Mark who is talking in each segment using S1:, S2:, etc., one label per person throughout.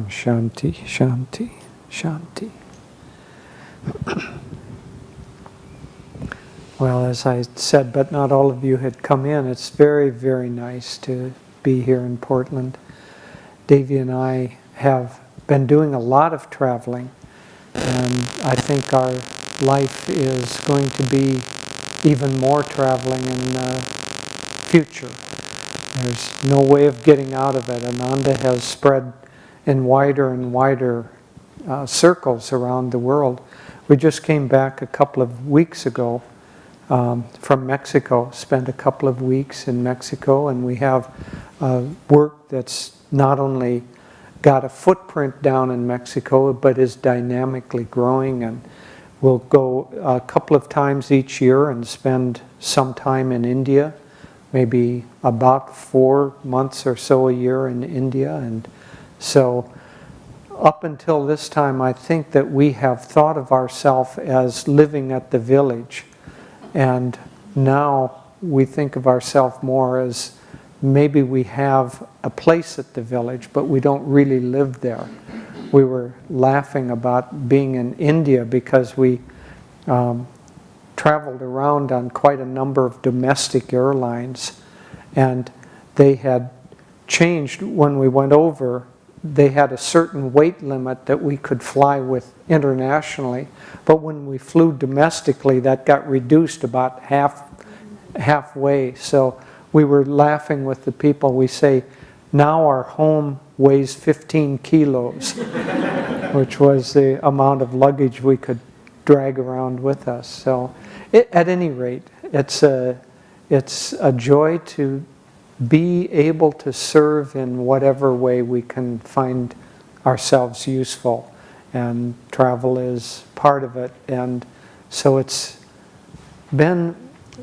S1: Shanti, Shanti, Shanti. Well, as I said, but not all of you had come in. It's very, very nice to be here in Portland. Devi and I have been doing a lot of traveling, and I think our life is going to be even more traveling in the future. There's no way of getting out of it. Ananda has spread in wider and wider circles around the world. We just came back a couple of weeks ago from Mexico, spent a couple of weeks in Mexico, and we have work that's not only got a footprint down in Mexico, but is dynamically growing, and we'll go a couple of times each year and spend some time in India, maybe about 4 months or so a year in India. And so up until this time, I think that we have thought of ourselves as living at the village. And now we think of ourselves more as maybe we have a place at the village, but we don't really live there. We were laughing about being in India because we traveled around on quite a number of domestic airlines, and they had changed when we went over. They had a certain weight limit that we could fly with internationally, but when we flew domestically, that got reduced about halfway. So we were laughing with the people. We say, now our home weighs 15 kilos, which was the amount of luggage we could drag around with us. So at any rate, it's a joy to be able to serve in whatever way we can find ourselves useful, and travel is part of it. And so it's been,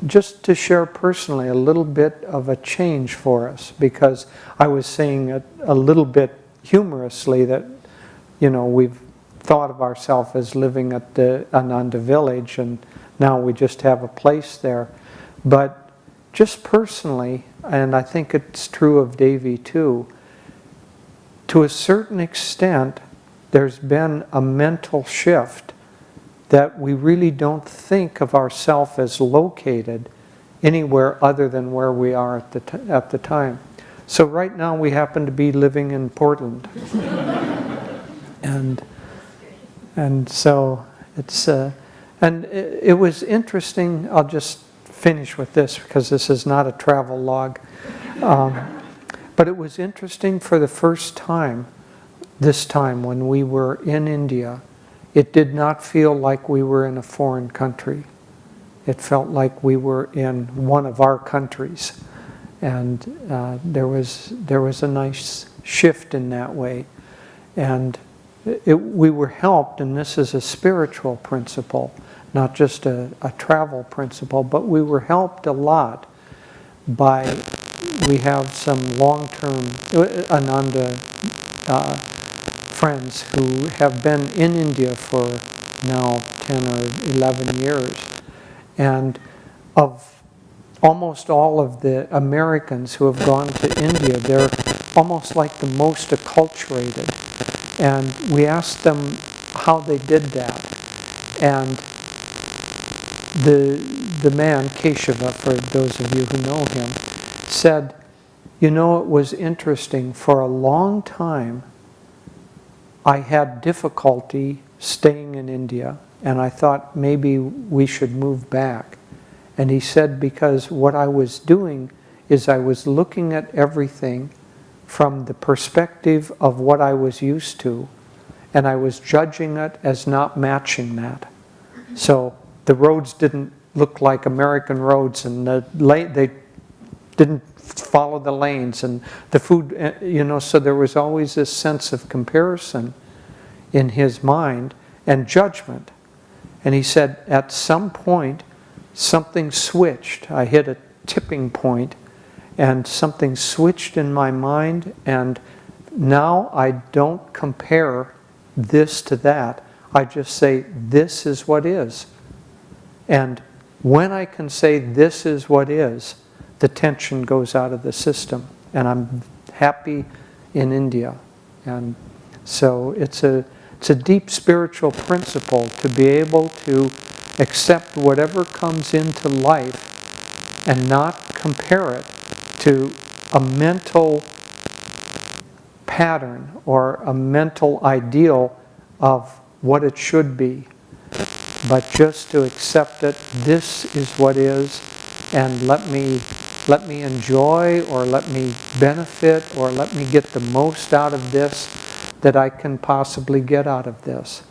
S1: just to share personally, a little bit of a change for us, because I was saying a little bit humorously that, you know, we've thought of ourselves as living at the Ananda village, and now we just have a place there. But just personally, and I think it's true of Devi too, to a certain extent, there's been a mental shift that we really don't think of ourselves as located anywhere other than where we are at the time. So right now we happen to be living in Portland. And so it's, and it was interesting. I'll just finish with this because this is not a travel log. But it was interesting for the first time, this time when we were in India, it did not feel like we were in a foreign country. It felt like we were in one of our countries. And there was a nice shift in that way. And we were helped, and this is a spiritual principle, not just a travel principle, but we were helped a lot by, we have some long-term Ananda friends who have been in India for now 10 or 11 years. And of almost all of the Americans who have gone to India, they're almost like the most acculturated. And we asked them how they did that. And the man, Keshava, for those of you who know him, said, you know, it was interesting. For a long time, I had difficulty staying in India, and I thought maybe we should move back. And he said, because what I was doing is I was looking at everything from the perspective of what I was used to, and I was judging it as not matching that. So the roads didn't look like American roads, and they didn't follow the lanes, and the food, you know, so there was always this sense of comparison in his mind and judgment. And he said, at some point, something switched. I hit a tipping point, and something switched in my mind, and now I don't compare this to that. I just say, this is what is. And when I can say this is what is, the tension goes out of the system. And I'm happy in India. And So it's a deep spiritual principle to be able to accept whatever comes into life and not compare it to a mental pattern or a mental ideal of what it should be, but just to accept it. This is what is, and let me enjoy, or let me benefit, or let me get the most out of this that I can possibly get out of this.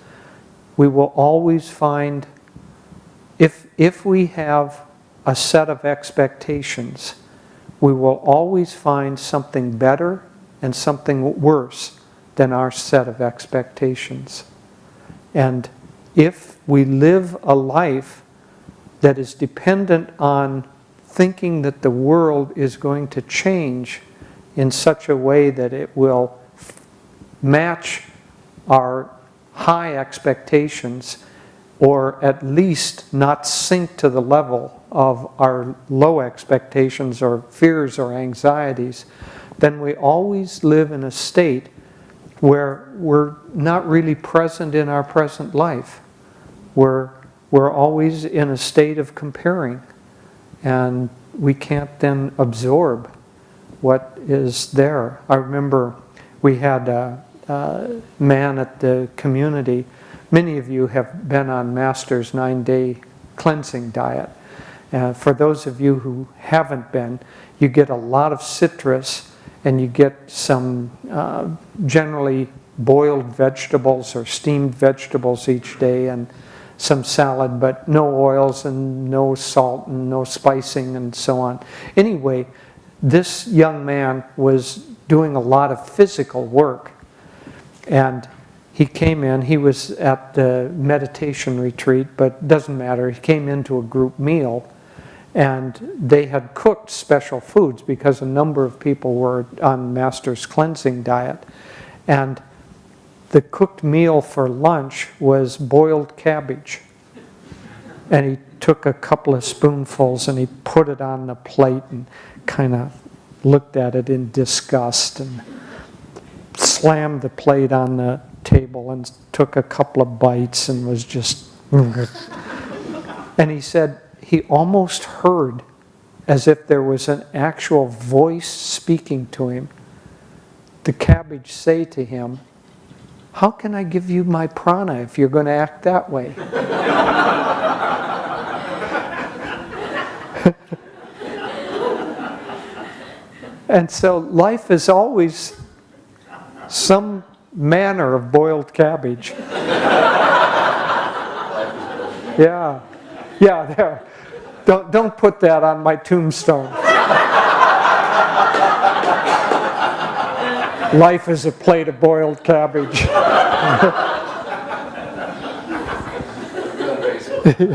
S1: We will always find, if we have a set of expectations, we will always find something better and something worse than our set of expectations. And if we live a life that is dependent on thinking that the world is going to change in such a way that it will match our high expectations, or at least not sink to the level of our low expectations or fears or anxieties, then we always live in a state where we're not really present in our present life. We're always in a state of comparing, and we can't then absorb what is there. I remember we had a man at the community. Many of you have been on Master's 9-day cleansing diet. For those of you who haven't been, you get a lot of citrus, and you get some generally boiled vegetables or steamed vegetables each day, and some salad, but no oils and no salt and no spicing and so on. Anyway, this young man was doing a lot of physical work, and he came in. He was at the meditation retreat, but it doesn't matter. He came into a group meal, and they had cooked special foods because a number of people were on Master's cleansing diet. And the cooked meal for lunch was boiled cabbage. And he took a couple of spoonfuls and he put it on the plate and kind of looked at it in disgust and slammed the plate on the table and took a couple of bites and was just... And he said he almost heard, as if there was an actual voice speaking to him, the cabbage say to him, "How can I give you my prana if you're going to act that way?" And so life is always some manner of boiled cabbage. Yeah, there. Don't put that on my tombstone. Life is a plate of boiled cabbage.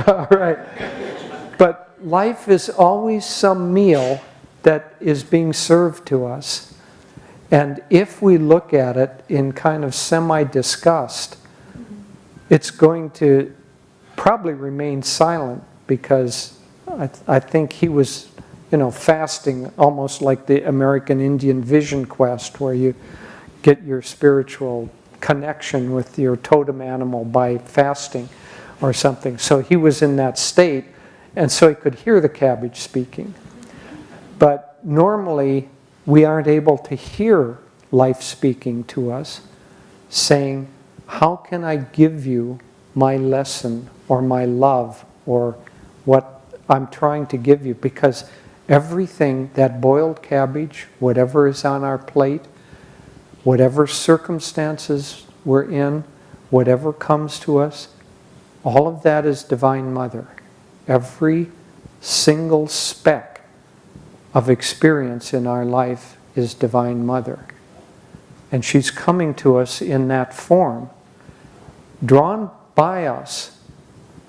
S1: All right. But life is always some meal that is being served to us. And if we look at it in kind of semi-disgust, it's going to probably remain silent, because I think he was, fasting almost like the American Indian Vision Quest, where you get your spiritual connection with your totem animal by fasting or something. So he was in that state, and so he could hear the cabbage speaking. But normally, we aren't able to hear life speaking to us, saying, "How can I give you my lesson or my love or what I'm trying to give you?" Because everything, that boiled cabbage, whatever is on our plate, whatever circumstances we're in, whatever comes to us, all of that is Divine Mother. Every single speck of experience in our life is Divine Mother. And she's coming to us in that form, drawn by us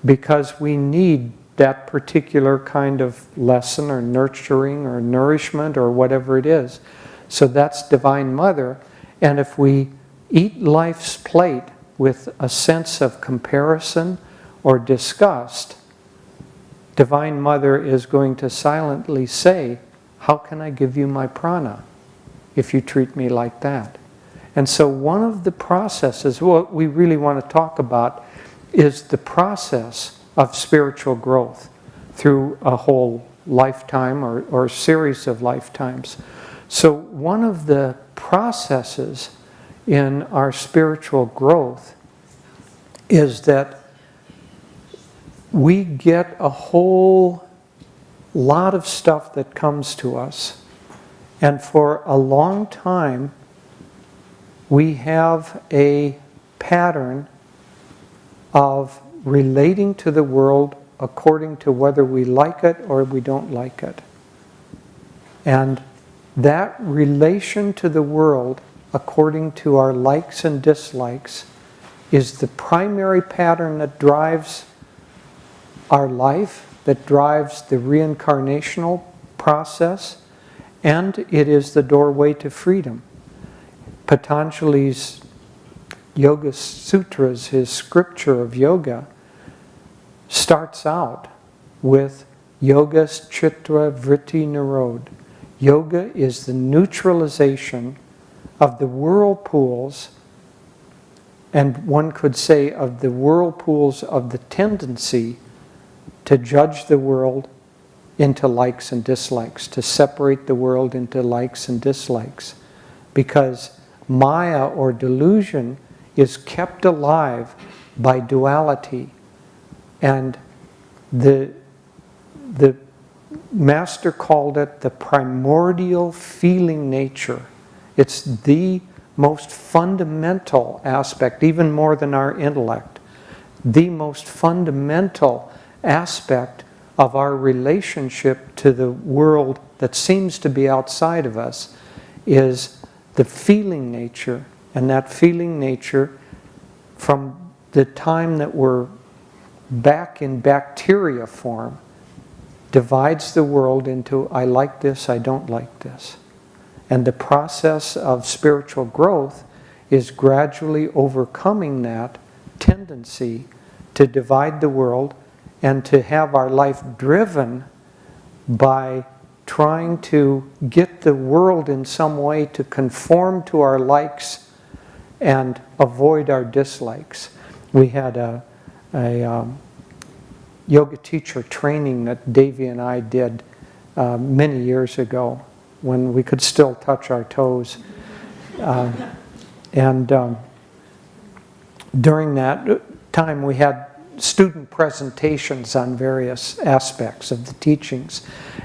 S1: because we need that particular kind of lesson or nurturing or nourishment or whatever it is. So that's Divine Mother. And if we eat life's plate with a sense of comparison or disgust, Divine Mother is going to silently say, "How can I give you my prana if you treat me like that?" And so one of the processes, what we really want to talk about, is the process of spiritual growth through a whole lifetime or series of lifetimes. So one of the processes in our spiritual growth is that we get a whole lot of stuff that comes to us, and for a long time we have a pattern of relating to the world according to whether we like it or we don't like it. And that relation to the world according to our likes and dislikes is the primary pattern that drives our life, that drives the reincarnational process, and it is the doorway to freedom. Patanjali's Yoga Sutras, his scripture of yoga, starts out with Yogas Chitta Vritti Nirod. Yoga is the neutralization of the whirlpools, and one could say of the whirlpools of the tendency to judge the world into likes and dislikes, to separate the world into likes and dislikes. Because Maya or delusion is kept alive by duality. And the master called it the primordial feeling nature. It's the most fundamental aspect, even more than our intellect. The most fundamental aspect of our relationship to the world that seems to be outside of us is the feeling nature. And that feeling nature, from the time that we're back in bacteria form, divides the world into I like this, I don't like this. And the process of spiritual growth is gradually overcoming that tendency to divide the world and to have our life driven by trying to get the world in some way to conform to our likes and avoid our dislikes. We had a yoga teacher training that Devi and I did many years ago when we could still touch our toes. During that time we had student presentations on various aspects of the teachings.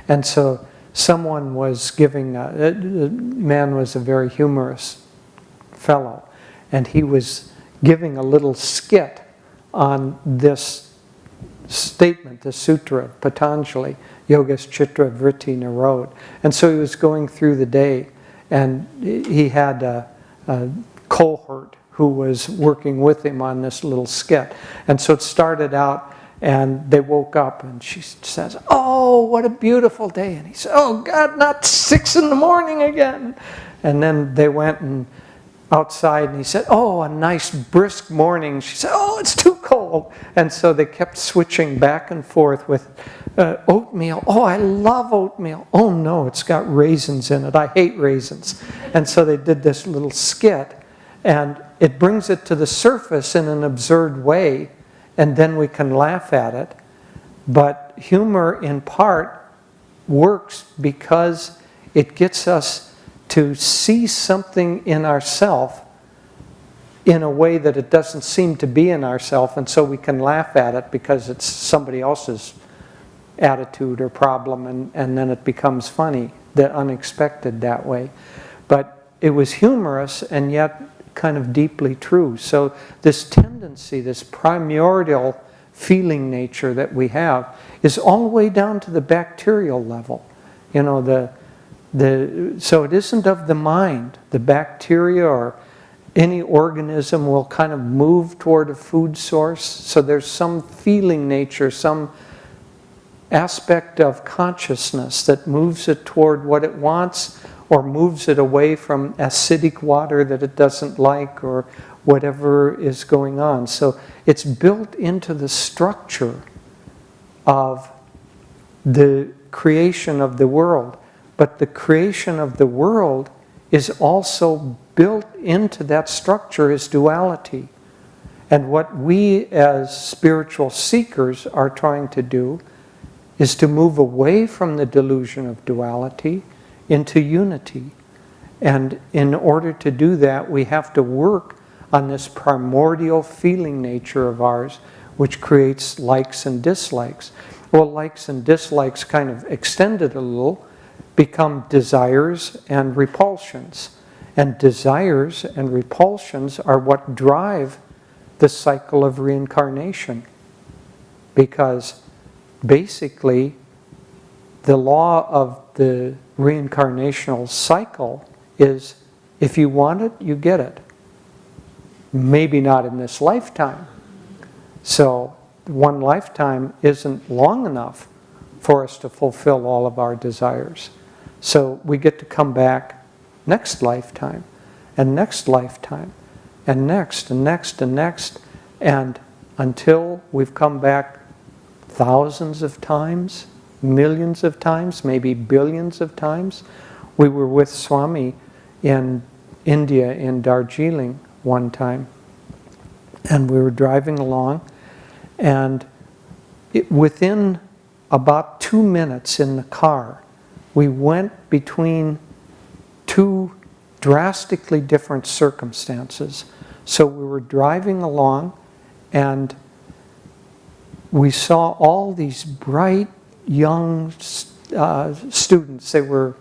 S1: And so someone was giving, the man was a very humorous fellow, and he was giving a little skit on this statement, the sutra of Patanjali, Yogas Chitta Vritti Nirod. And so he was going through the day, and he had a cohort who was working with him on this little skit. And so it started out, and they woke up, and she says, "Oh, what a beautiful day." And he said, "Oh God, not 6 in the morning again." And then they went and outside, and he said, "Oh, a nice brisk morning." She said, "Oh, it's too cold." And so they kept switching back and forth with oatmeal. "Oh, I love oatmeal." "Oh no, it's got raisins in it. I hate raisins." And so they did this little skit, and it brings it to the surface in an absurd way, and then we can laugh at it. But humor, in part, works because it gets us to see something in ourselves in a way that it doesn't seem to be in ourselves, and so we can laugh at it because it's somebody else's attitude or problem, and then it becomes funny, the unexpected that way. But it was humorous and yet kind of deeply true. So this tendency, this primordial feeling nature that we have, is all the way down to the bacterial level. You know, so it isn't of the mind. The bacteria or any organism will kind of move toward a food source. So there's some feeling nature, some aspect of consciousness that moves it toward what it wants, or moves it away from acidic water that it doesn't like, or whatever is going on. So it's built into the structure of the creation of the world. But the creation of the world is also built into that structure is duality. And what we as spiritual seekers are trying to do is to move away from the delusion of duality into unity. And in order to do that, we have to work on this primordial feeling nature of ours, which creates likes and dislikes. Well, likes and dislikes kind of extended a little, become desires and repulsions. And desires and repulsions are what drive the cycle of reincarnation. Because basically, the law of the reincarnational cycle is if you want it, you get it. Maybe not in this lifetime. So one lifetime isn't long enough for us to fulfill all of our desires. So we get to come back next lifetime, and next lifetime, and next, and next, and next, and until we've come back thousands of times, millions of times, maybe billions of times. We were with Swami in India, in Darjeeling, one time, and we were driving along, and within about 2 minutes in the car, we went between two drastically different circumstances. So we were driving along, and we saw all these bright young students. They were,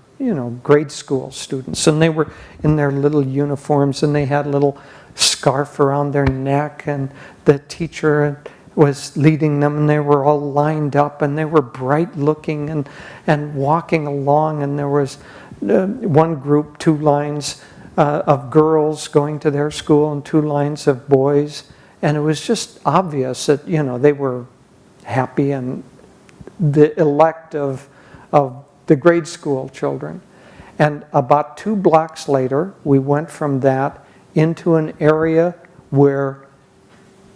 S1: grade school students, and they were in their little uniforms, and they had a little scarf around their neck, and the teacher was leading them, and they were all lined up, and they were bright looking and walking along, and there was one group, 2 lines of girls going to their school and 2 lines of boys, and it was just obvious that they were happy and the elect of the grade school children. And about 2 blocks later, we went from that into an area where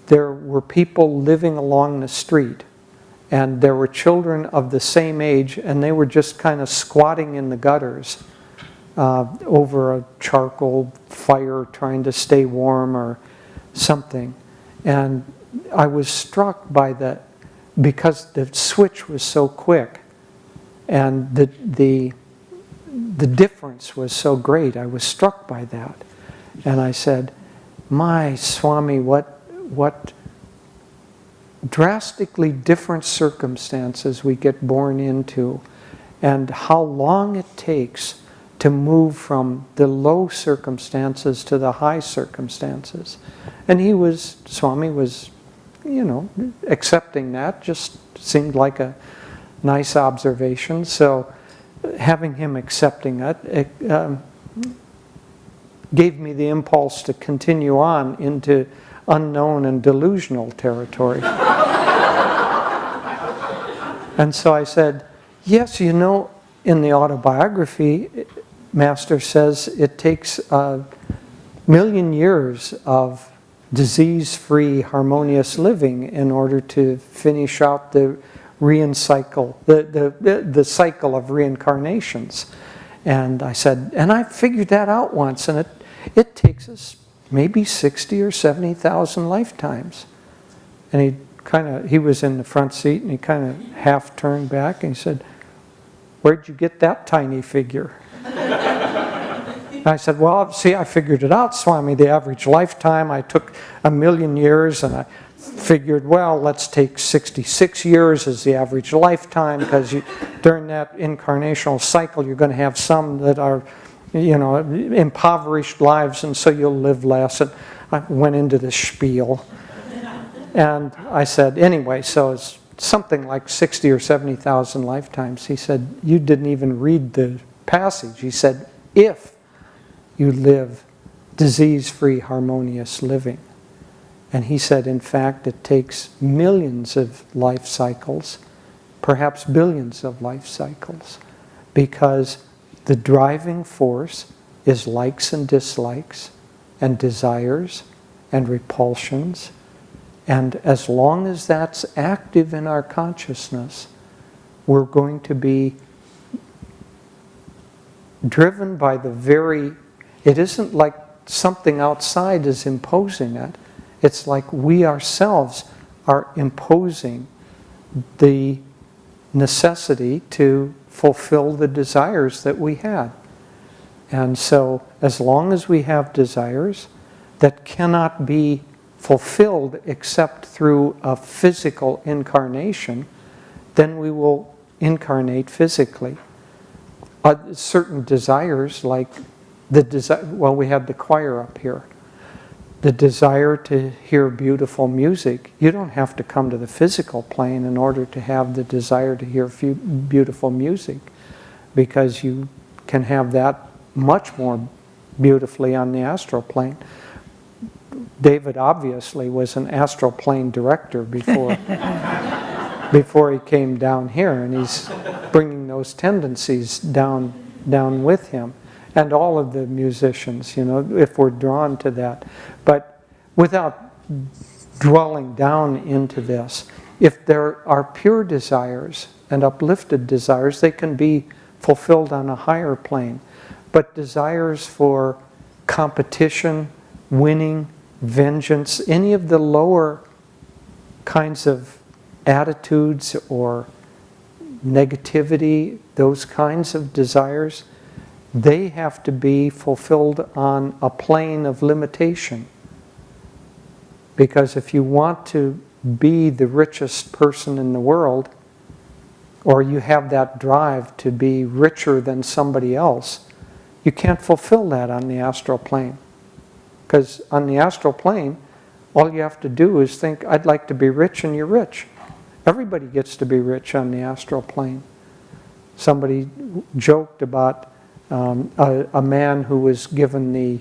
S1: there were people living along the street, and there were children of the same age, and they were just kind of squatting in the gutters over a charcoal fire trying to stay warm or something. And I was struck by because the switch was so quick and the difference was so great. I was struck by that. And I said, my Swami, what drastically different circumstances we get born into, and how long it takes to move from the low circumstances to the high circumstances. And Swami was, accepting that, just seemed like a nice observation. So having him accepting it gave me the impulse to continue on into unknown and delusional territory. And so I said, yes, in the autobiography, Master says it takes 1,000,000 years of disease-free, harmonious living in order to finish out the cycle of reincarnations. And I said, and I figured that out once, and it takes us maybe 60 or 70,000 lifetimes. And he was in the front seat, and he kind of half turned back, and he said, where'd you get that tiny figure? And I said, well, see, I figured it out, Swami. The average lifetime, I took 1,000,000 years, and I figured, well, let's take 66 years as the average lifetime, because during that incarnational cycle, you're going to have some that are, impoverished lives, and so you'll live less. And I went into this spiel. And I said, anyway, so it's something like 60 or 70,000 lifetimes. He said, you didn't even read the passage. He said, if you live disease-free, harmonious living. And he said, in fact, it takes millions of life cycles, perhaps billions of life cycles, because the driving force is likes and dislikes, and desires and repulsions. And as long as that's active in our consciousness, we're going to be driven by the very It isn't like something outside is imposing it. It's like we ourselves are imposing the necessity to fulfill the desires that we had. And so, as long as we have desires that cannot be fulfilled except through a physical incarnation, then we will incarnate physically. Certain desires, like the desire, well, we had the choir up here. The desire to hear beautiful music, you don't have to come to the physical plane in order to have the desire to hear beautiful music, because you can have that much more beautifully on the astral plane. David obviously was an astral plane director before before he came down here, and he's bringing those tendencies down with him. And all of the musicians, if we're drawn to that. But without dwelling down into this, if there are pure desires and uplifted desires, they can be fulfilled on a higher plane. But desires for competition, winning, vengeance, any of the lower kinds of attitudes or negativity, those kinds of desires, they have to be fulfilled on a plane of limitation. Because if you want to be the richest person in the world, or you have that drive to be richer than somebody else, you can't fulfill that on the astral plane. Because on the astral plane, all you have to do is think, I'd like to be rich, and you're rich. Everybody gets to be rich on the astral plane. Somebody joked about a man who was given the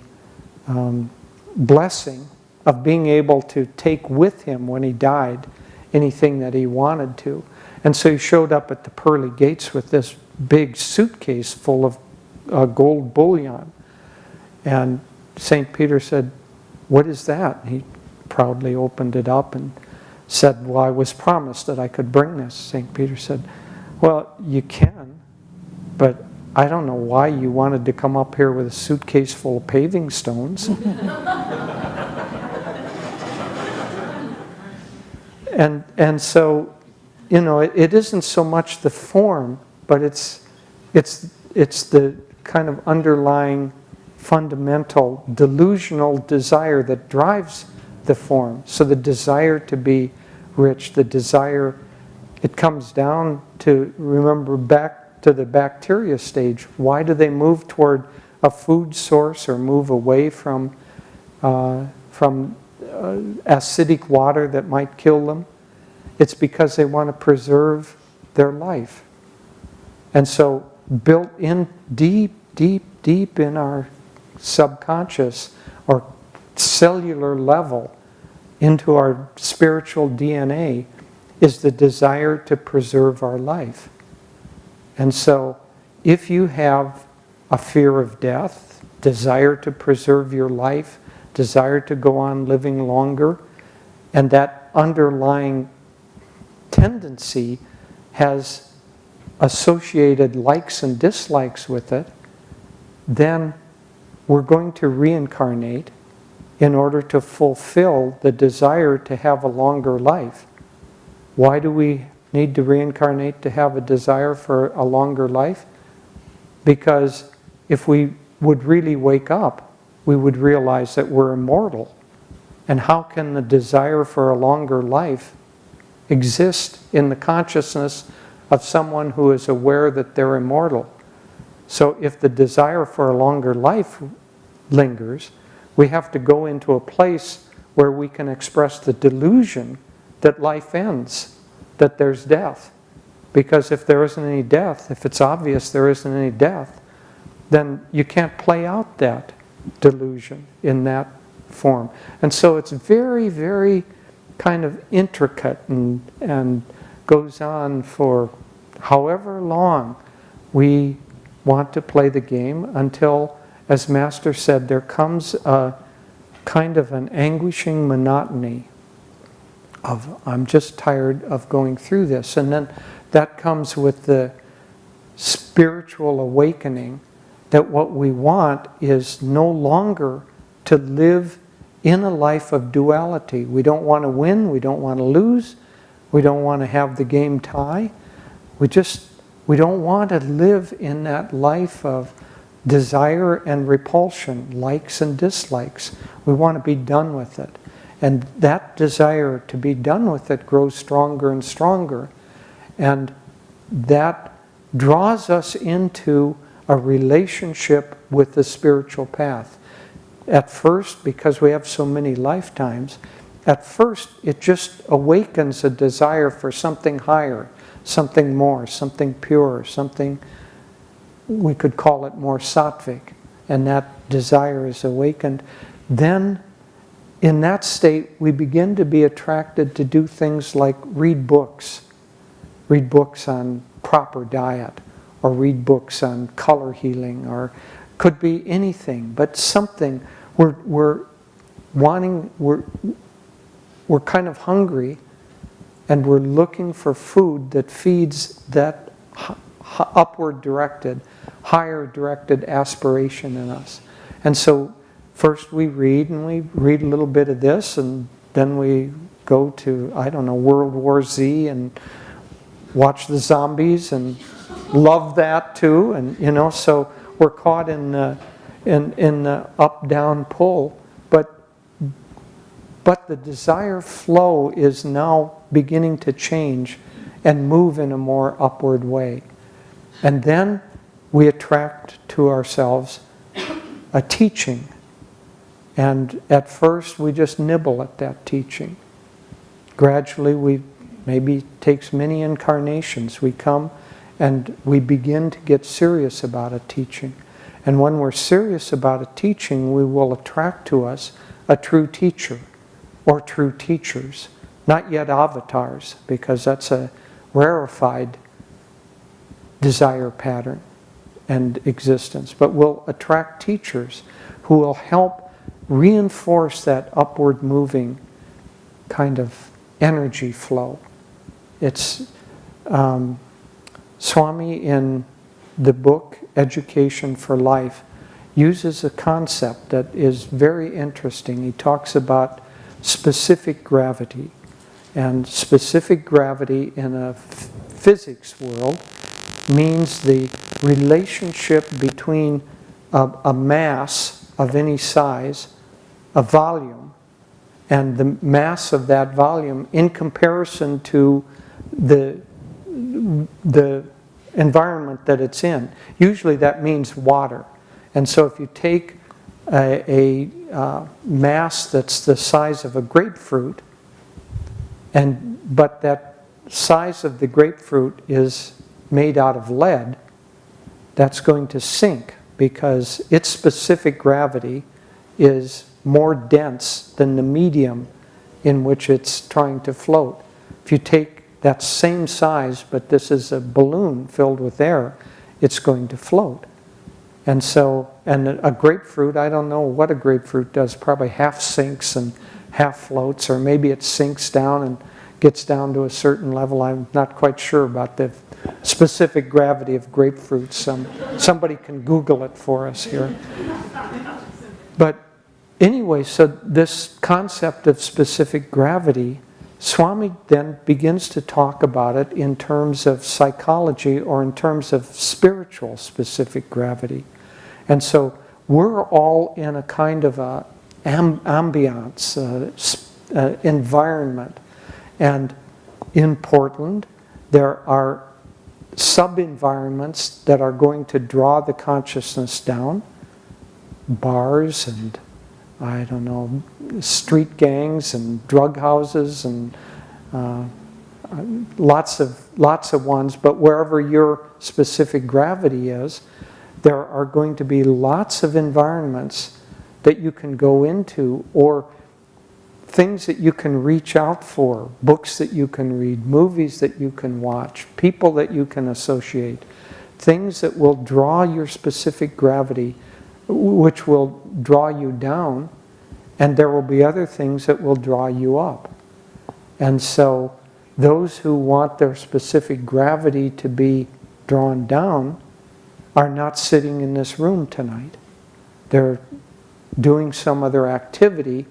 S1: blessing of being able to take with him when he died anything that he wanted to. And so he showed up at the pearly gates with this big suitcase full of gold bullion. And St. Peter said, "What is that?" And he proudly opened it up and said, "Well, I was promised that I could bring this." St. Peter said, "Well, you can, but I don't know why you wanted to come up here with a suitcase full of paving stones." And so, it isn't so much the form, but it's the kind of underlying fundamental delusional desire that drives the form. So the desire to be rich, the desire, it comes down to, remember, back to the bacteria stage. Why do they move toward a food source or move away from acidic water that might kill them? It's because they want to preserve their life. And so built in deep, deep, deep in our subconscious or cellular level into our spiritual DNA is the desire to preserve our life. And so if you have a fear of death, desire to preserve your life, desire to go on living longer, and that underlying tendency has associated likes and dislikes with it, then we're going to reincarnate in order to fulfill the desire to have a longer life. Why do we need to reincarnate to have a desire for a longer life? Because if we would really wake up, we would realize that we're immortal. And how can the desire for a longer life exist in the consciousness of someone who is aware that they're immortal? So if the desire for a longer life lingers, we have to go into a place where we can express the delusion that life ends, that there's death. Because if there isn't any death, if it's obvious there isn't any death, then you can't play out that delusion in that form. And so it's very, very kind of intricate and goes on for however long we want to play the game until, as Master said, there comes a kind of an anguishing monotony of, I'm just tired of going through this. And then that comes with the spiritual awakening that what we want is no longer to live in a life of duality. We don't want to win, we don't want to lose, we don't want to have the game tie. We don't want to live in that life of desire and repulsion, likes and dislikes. We want to be done with it. And that desire to be done with it grows stronger and stronger. And that draws us into a relationship with the spiritual path. At first, because we have so many lifetimes, at first it just awakens a desire for something higher, something more, something pure, something, we could call it more sattvic, and that desire is awakened. Then, in that state, we begin to be attracted to do things like read books on proper diet, or read books on color healing, or could be anything, but something. We're kind of hungry, and we're looking for food that feeds that upward directed, higher directed aspiration in us. And so first we read a little bit of this, and then we go to, I don't know, World War Z and watch the zombies and love that too. And so we're caught in the up-down pull. But the desire flow is now beginning to change and move in a more upward way. And then we attract to ourselves a teaching. And at first we just nibble at that teaching. Gradually, maybe it takes many incarnations. We come and we begin to get serious about a teaching. And when we're serious about a teaching, we will attract to us a true teacher or true teachers. Not yet avatars, because that's a rarefied desire pattern and existence. But we'll attract teachers who will help reinforce that upward moving kind of energy flow. It's Swami in the book Education for Life uses a concept that is very interesting. He talks about specific gravity. And specific gravity in a physics world means the relationship between a mass of any size, a volume, and the mass of that volume in comparison to the environment that it's in. Usually that means water. And so if you take a mass that's the size of a grapefruit, but that size of the grapefruit is made out of lead, that's going to sink because its specific gravity is more dense than the medium in which it's trying to float. If you take that same size, but this is a balloon filled with air, it's going to float. And so, and a grapefruit, I don't know what a grapefruit does, probably half sinks and half floats, or maybe it sinks down and gets down to a certain level. I'm not quite sure about the specific gravity of grapefruits. Somebody can Google it for us here. But anyway, so this concept of specific gravity, Swami then begins to talk about it in terms of psychology or in terms of spiritual specific gravity. And so we're all in a kind of a ambiance, environment. And in Portland, there are sub-environments that are going to draw the consciousness down. Bars and, I don't know, street gangs and drug houses and lots of ones. But wherever your specific gravity is, there are going to be lots of environments that you can go into, or things that you can reach out for, books that you can read, movies that you can watch, people that you can associate, things that will draw your specific gravity, which will draw you down, and there will be other things that will draw you up. And so those who want their specific gravity to be drawn down are not sitting in this room tonight. They're doing some other activity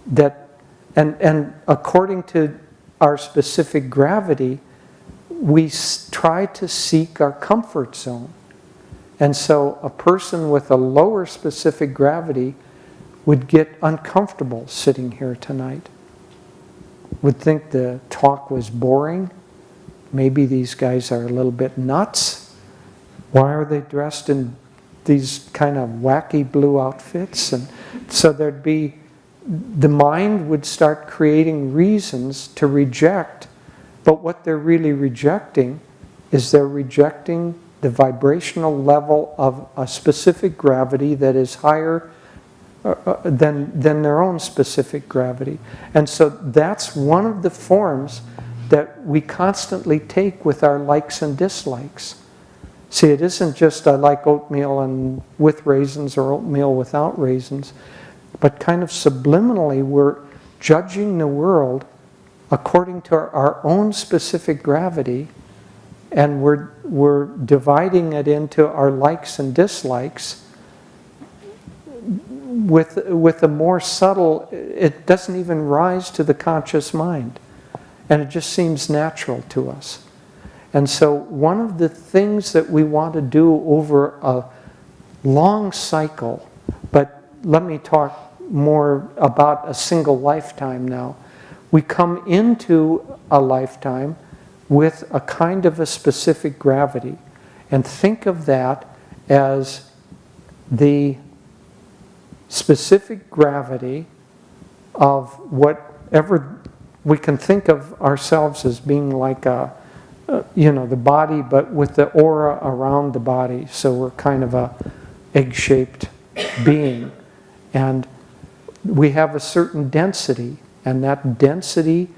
S1: that, and according to our specific gravity, we try to seek our comfort zone. And so a person with a lower specific gravity would get uncomfortable sitting here tonight. Would think the talk was boring. Maybe these guys are a little bit nuts. Why are they dressed in these kind of wacky blue outfits? And so the mind would start creating reasons to reject, but what they're really rejecting is they're rejecting the vibrational level of a specific gravity that is higher than their own specific gravity. And so that's one of the forms that we constantly take with our likes and dislikes. See, it isn't just I like oatmeal and with raisins or oatmeal without raisins, but kind of subliminally we're judging the world according to our own specific gravity, and we're dividing it into our likes and dislikes with a more subtle, it doesn't even rise to the conscious mind. And it just seems natural to us. And so one of the things that we want to do over a long cycle, but let me talk more about a single lifetime now. We come into a lifetime with a kind of a specific gravity. And think of that as the specific gravity of whatever we can think of ourselves as being like the body, but with the aura around the body. So we're kind of a egg-shaped being. And we have a certain density, and that density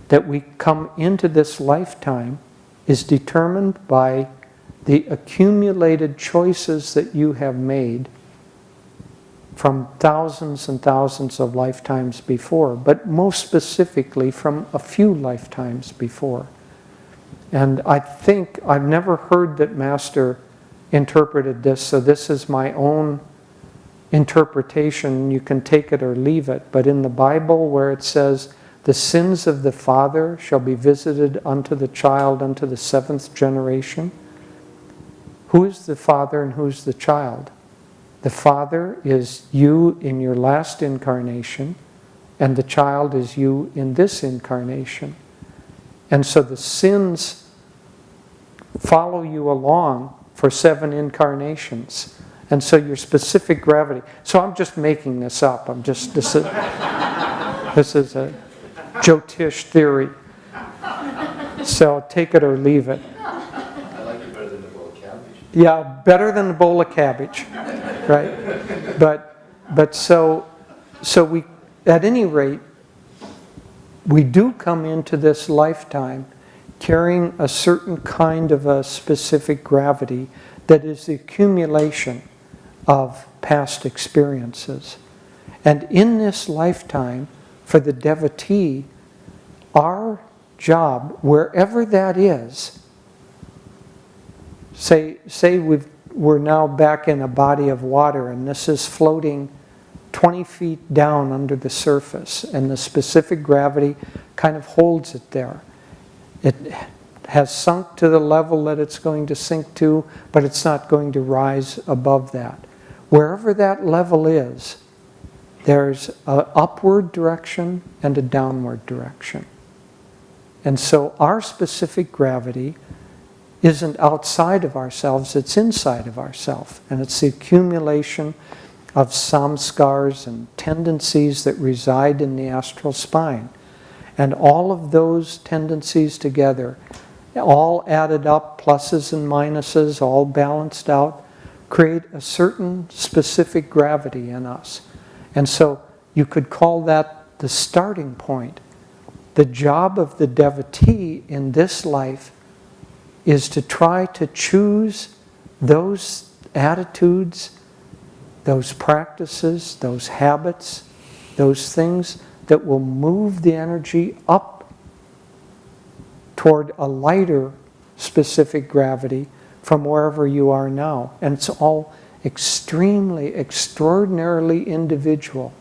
S1: that we come into this lifetime is determined by the accumulated choices that you have made from thousands and thousands of lifetimes before, but most specifically from a few lifetimes before. And I think, I've never heard that Master interpreted this, so this is my own interpretation. You can take it or leave it. But in the Bible where it says, the sins of the father shall be visited unto the child unto the 7th generation. Who is the father and who's the child? The father is you in your last incarnation, and the child is you in this incarnation. And so the sins follow you along for 7 incarnations. And so your specific gravity. So I'm just making this up. This is a Jyotish theory. So take it or leave it.
S2: I like it better than the bowl of cabbage.
S1: Yeah, better than a bowl of cabbage. Right? But so we, at any rate, we do come into this lifetime carrying a certain kind of a specific gravity that is the accumulation of past experiences. And in this lifetime, for the devotee, our job, wherever that is, say we're now back in a body of water and this is floating 20 feet down under the surface, and the specific gravity kind of holds it there. It has sunk to the level that it's going to sink to, but it's not going to rise above that. Wherever that level is, there's an upward direction and a downward direction. And so our specific gravity isn't outside of ourselves, it's inside of ourselves. And it's the accumulation of samskars and tendencies that reside in the astral spine. And all of those tendencies together, all added up, pluses and minuses, all balanced out, create a certain specific gravity in us. And so you could call that the starting point. The job of the devotee in this life is to try to choose those attitudes, those practices, those habits, those things that will move the energy up toward a lighter specific gravity, from wherever you are now. And it's all extremely, extraordinarily individual.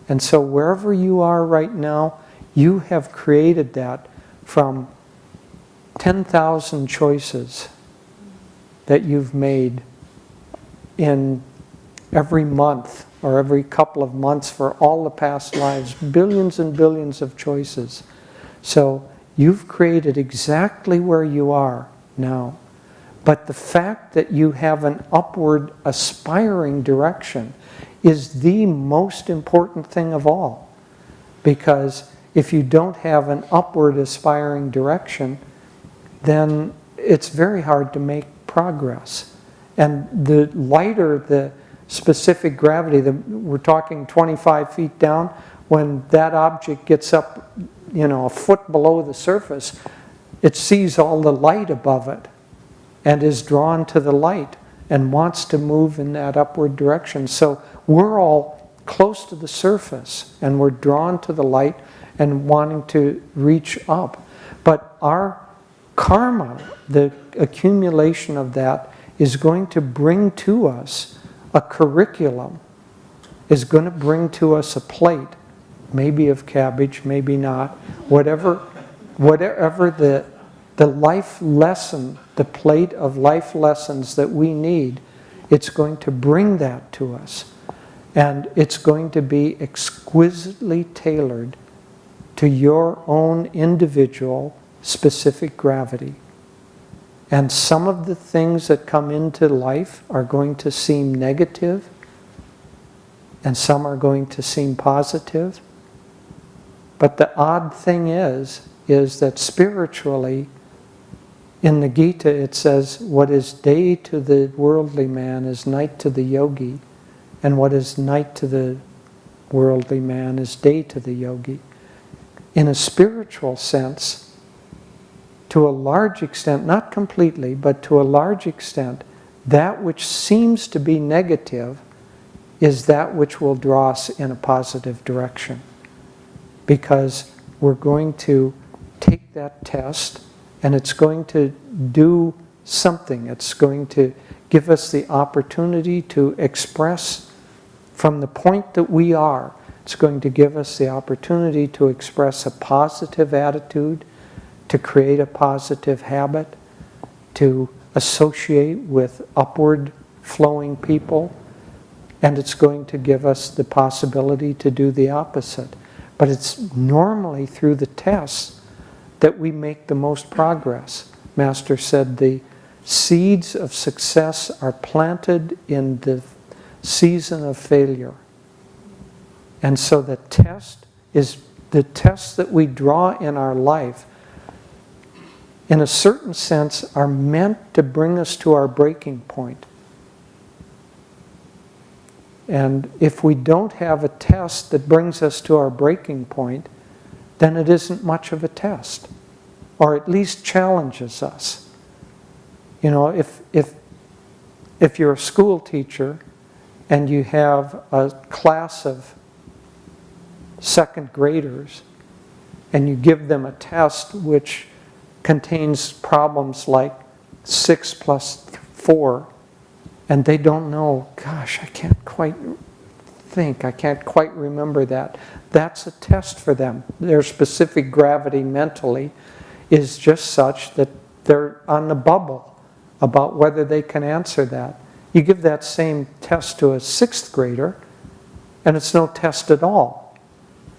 S1: And so wherever you are right now, you have created that from 10,000 choices that you've made in every month or every couple of months for all the past lives, billions and billions of choices. So you've created exactly where you are now. But the fact that you have an upward aspiring direction is the most important thing of all. Because if you don't have an upward aspiring direction, then it's very hard to make progress. And the lighter the specific gravity, we're talking 25 feet down, when that object gets up, a foot below the surface, it sees all the light above it and is drawn to the light and wants to move in that upward direction. So we're all close to the surface and we're drawn to the light and wanting to reach up. But our karma, the accumulation of that, is going to bring to us a curriculum, is going to bring to us a plate, maybe of cabbage, maybe not, whatever the life lesson, the plate of life lessons that we need, it's going to bring that to us. And it's going to be exquisitely tailored to your own individual specific gravity. And some of the things that come into life are going to seem negative, and some are going to seem positive. But the odd thing is that spiritually, in the Gita it says, what is day to the worldly man is night to the yogi, and what is night to the worldly man is day to the yogi. In a spiritual sense, to a large extent, not completely, but to a large extent, that which seems to be negative is that which will draw us in a positive direction. Because we're going to take that test and it's going to do something. It's going to give us the opportunity to express from the point that we are. It's going to give us the opportunity to express a positive attitude, to create a positive habit, to associate with upward flowing people, and it's going to give us the possibility to do the opposite. But it's normally through the tests that we make the most progress. Master said the seeds of success are planted in the season of failure. And so the test that we draw in our life, in a certain sense, are meant to bring us to our breaking point. And if we don't have a test that brings us to our breaking point, then it isn't much of a test, or at least challenges us. If you're a school teacher and you have a class of second graders and you give them a test which contains problems like 6 plus 4, and they don't know, gosh, I can't quite think, I can't quite remember that. That's a test for them. Their specific gravity mentally is just such that they're on the bubble about whether they can answer that. You give that same test to a 6th grader, and it's no test at all.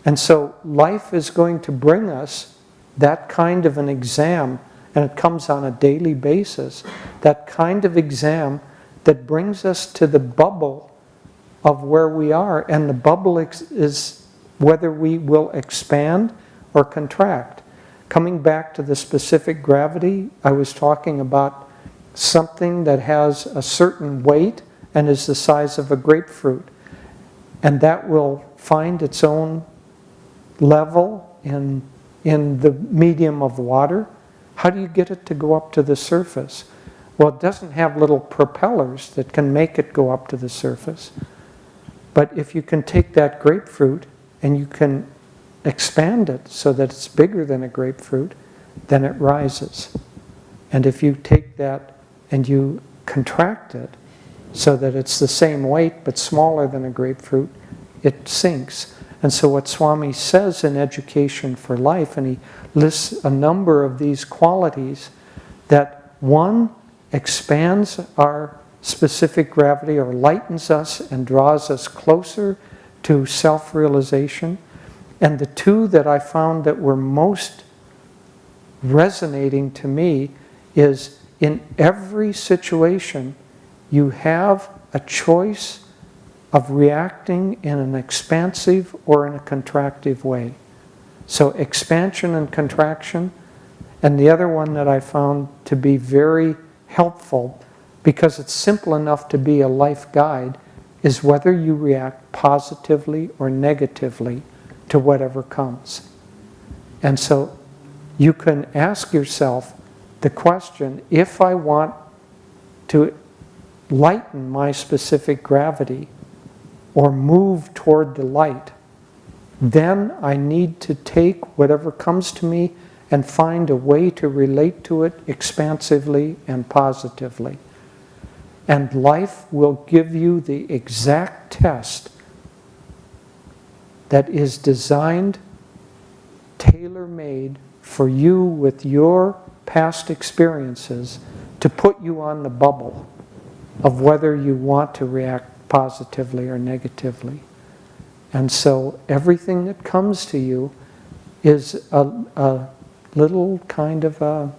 S1: And so life is going to bring us that kind of an exam, and it comes on a daily basis, that kind of exam that brings us to the bubble of where we are. And the bubble is whether we will expand or contract. Coming back to the specific gravity, I was talking about something that has a certain weight and is the size of a grapefruit. And that will find its own level in the medium of water. How do you get it to go up to the surface? Well, it doesn't have little propellers that can make it go up to the surface. But if you can take that grapefruit and you can expand it so that it's bigger than a grapefruit, then it rises. And if you take that and you contract it so that it's the same weight but smaller than a grapefruit, it sinks. And so what Swami says in Education for Life, and he lists a number of these qualities, that one expands our specific gravity or lightens us and draws us closer to self-realization. And the two that I found that were most resonating to me is, in every situation you have a choice of reacting in an expansive or in a contractive way. So expansion and contraction. And the other one that I found to be very helpful, because it's simple enough to be a life guide, is whether you react positively or negatively to whatever comes. And so you can ask yourself the question, if I want to lighten my specific gravity or move toward the light, then I need to take whatever comes to me and find a way to relate to it expansively and positively. And life will give you the exact test that is designed, tailor-made for you with your past experiences, to put you on the bubble of whether you want to react positively or negatively. And so everything that comes to you is a little kind of a,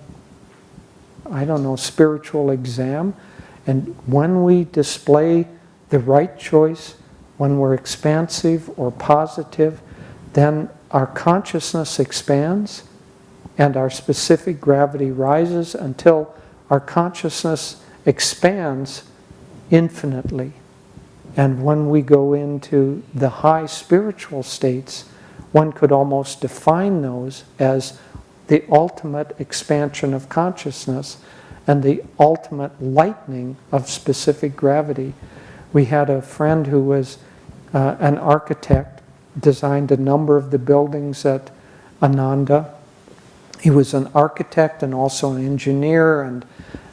S1: I don't know, spiritual exam. And when we display the right choice, when we're expansive or positive, then our consciousness expands and our specific gravity rises until our consciousness expands infinitely. And when we go into the high spiritual states, one could almost define those as the ultimate expansion of consciousness and the ultimate lightening of specific gravity. We had a friend who was an architect, designed a number of the buildings at Ananda. He was an architect and also an engineer, and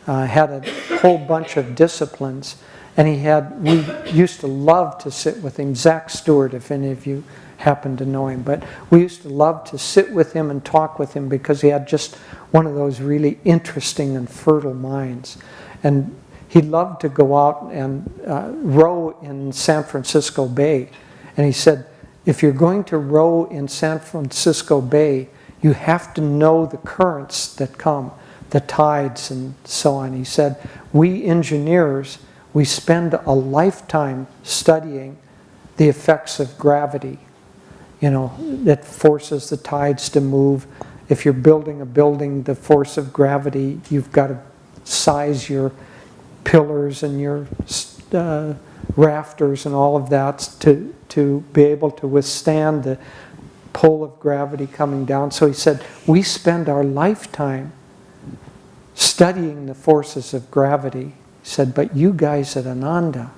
S1: had a whole bunch of disciplines. And we used to love to sit with him. Zach Stewart, if any of you happen to know him. But we used to love to sit with him and talk with him because he had just one of those really interesting and fertile minds. And he loved to go out and row in San Francisco Bay. And he said, if you're going to row in San Francisco Bay, you have to know the currents that come, the tides and so on. He said, we engineers, we spend a lifetime studying the effects of gravity, that forces the tides to move. If you're building a building, the force of gravity, you've got to size your pillars and your rafters and all of that to be able to withstand the pull of gravity coming down. So he said, we spend our lifetime studying the forces of gravity. He said, but you guys at Ananda,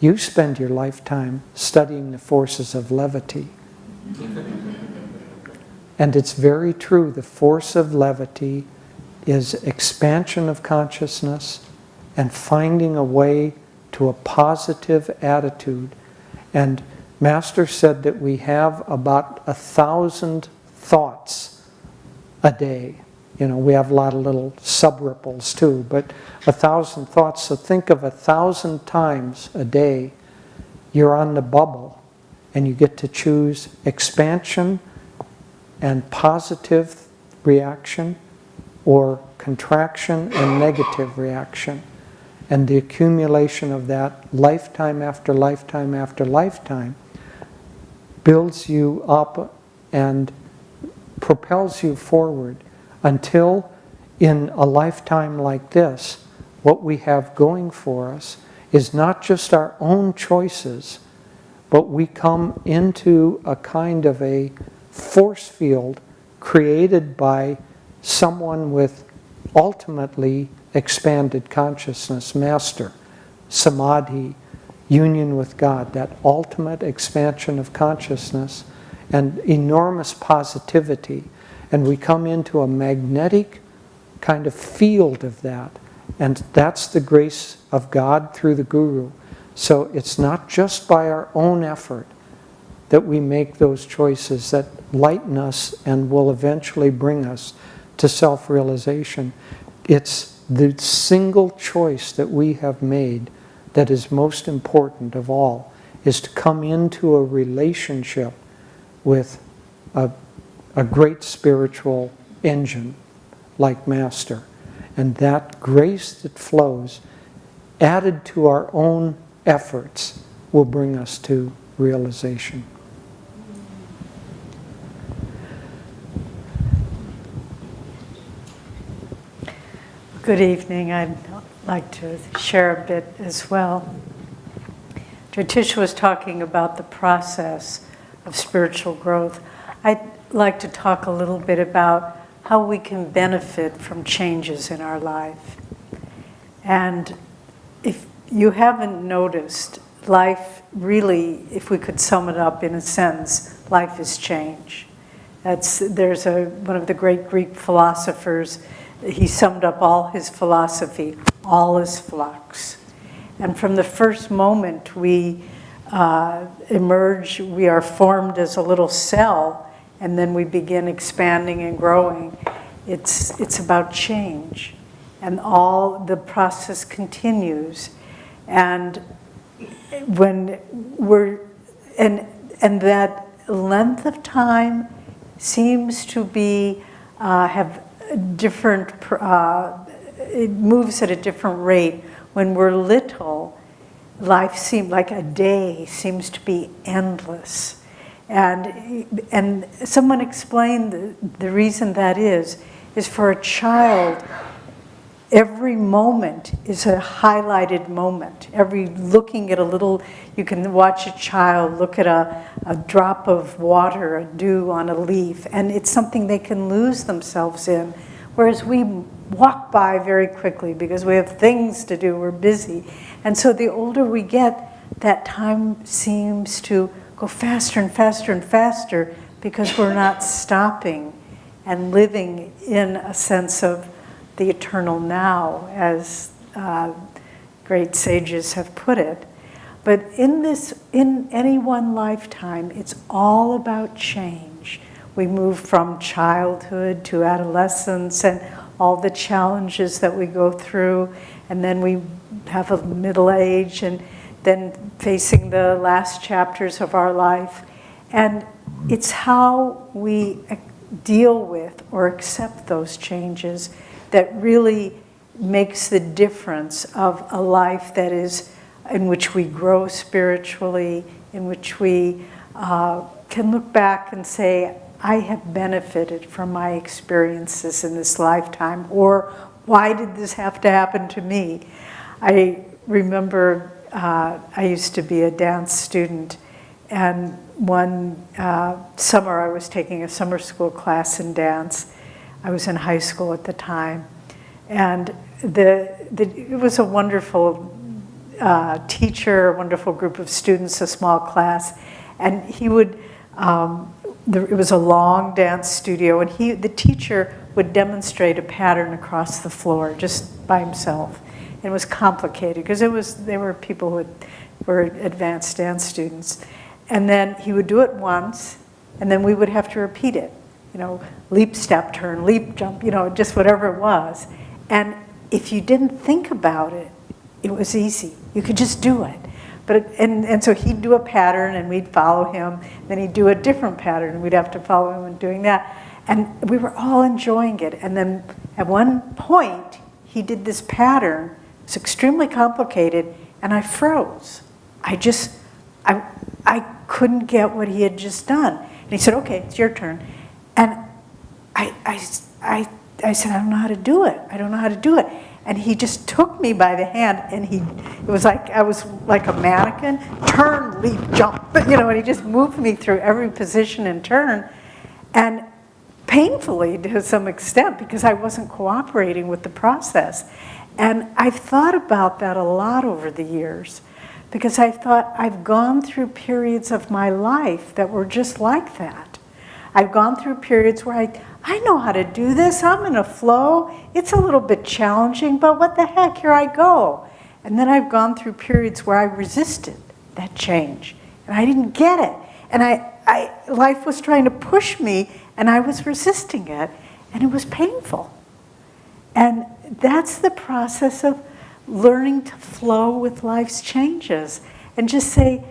S1: you spend your lifetime studying the forces of levity. And it's very true. The force of levity is expansion of consciousness and finding a way to a positive attitude. And Master said that we have about 1,000 thoughts a day. We have a lot of little sub-ripples too, but 1,000 thoughts. So think of 1,000 times a day you're on the bubble and you get to choose expansion and positive reaction or contraction and negative reaction. And the accumulation of that lifetime after lifetime after lifetime builds you up and propels you forward until in a lifetime like this, what we have going for us is not just our own choices, but we come into a kind of a force field created by someone with ultimately expanded consciousness, Master, Samadhi, union with God, that ultimate expansion of consciousness and enormous positivity. And we come into a magnetic kind of field of that. And that's the grace of God through the Guru. So it's not just by our own effort that we make those choices that lighten us and will eventually bring us to self-realization. It's the single choice that we have made that is most important of all, is to come into a relationship with a great spiritual engine like Master. And that grace that flows, added to our own efforts, will bring us to realization.
S3: Good evening. I'd like to share a bit as well. Jyotish was talking about the process of spiritual growth. I'd like to talk a little bit about how we can benefit from changes in our life. And if you haven't noticed, life really, if we could sum it up in a sentence, life is change. There's one of the great Greek philosophers, he summed up all his philosophy, all is flux. And from the first moment we emerge, we are formed as a little cell, and then we begin expanding and growing. It's about change. And all the process continues. And when and that length of time seems to be have different, it moves at a different rate. When we're little, life seems like a day seems to be endless. And someone explained the reason that is for a child, every moment is a highlighted moment. Looking at a little, you can watch a child look at a drop of water, a dew on a leaf, and it's something they can lose themselves in. Whereas we walk by very quickly because we have things to do, we're busy. And so the older we get, that time seems to go faster and faster and faster because we're not stopping and living in a sense of the eternal now, as great sages have put it. But in any one lifetime, it's all about change. We move from childhood to adolescence and all the challenges that we go through, and then we have a middle age, and then facing the last chapters of our life. And it's how we deal with or accept those changes that really makes the difference of a life that is in which we grow spiritually, in which we can look back and say, I have benefited from my experiences in this lifetime, or why did this have to happen to me? I remember I used to be a dance student, and one summer I was taking a summer school class in dance. I was in high school at the time, and it was a wonderful teacher, a wonderful group of students, a small class, and he would, it was a long dance studio, and the teacher would demonstrate a pattern across the floor just by himself. And it was complicated because they were people who were advanced dance students. And then he would do it once, and then we would have to repeat it. Leap, step, turn, leap, jump, just whatever it was. And if you didn't think about it, it was easy. You could just do it. And so he'd do a pattern, and we'd follow him. Then he'd do a different pattern, and we'd have to follow him in doing that. And we were all enjoying it. And then at one point, he did this pattern. It's extremely complicated, and I froze. I couldn't get what he had just done. And he said, "Okay, it's your turn." And I said, "I don't know how to do it. I don't know how to do it." And he just took me by the hand, and it was like I was like a mannequin, turn, leap, jump, and he just moved me through every position and turn, and painfully to some extent because I wasn't cooperating with the process. And I've thought about that a lot over the years, because I thought I've gone through periods of my life that were just like that. I've gone through periods where I know how to do this. I'm in a flow. It's a little bit challenging, but what the heck, here I go. And then I've gone through periods where I resisted that change, and I didn't get it. And life was trying to push me, and I was resisting it, and it was painful. And that's the process of learning to flow with life's changes and just say,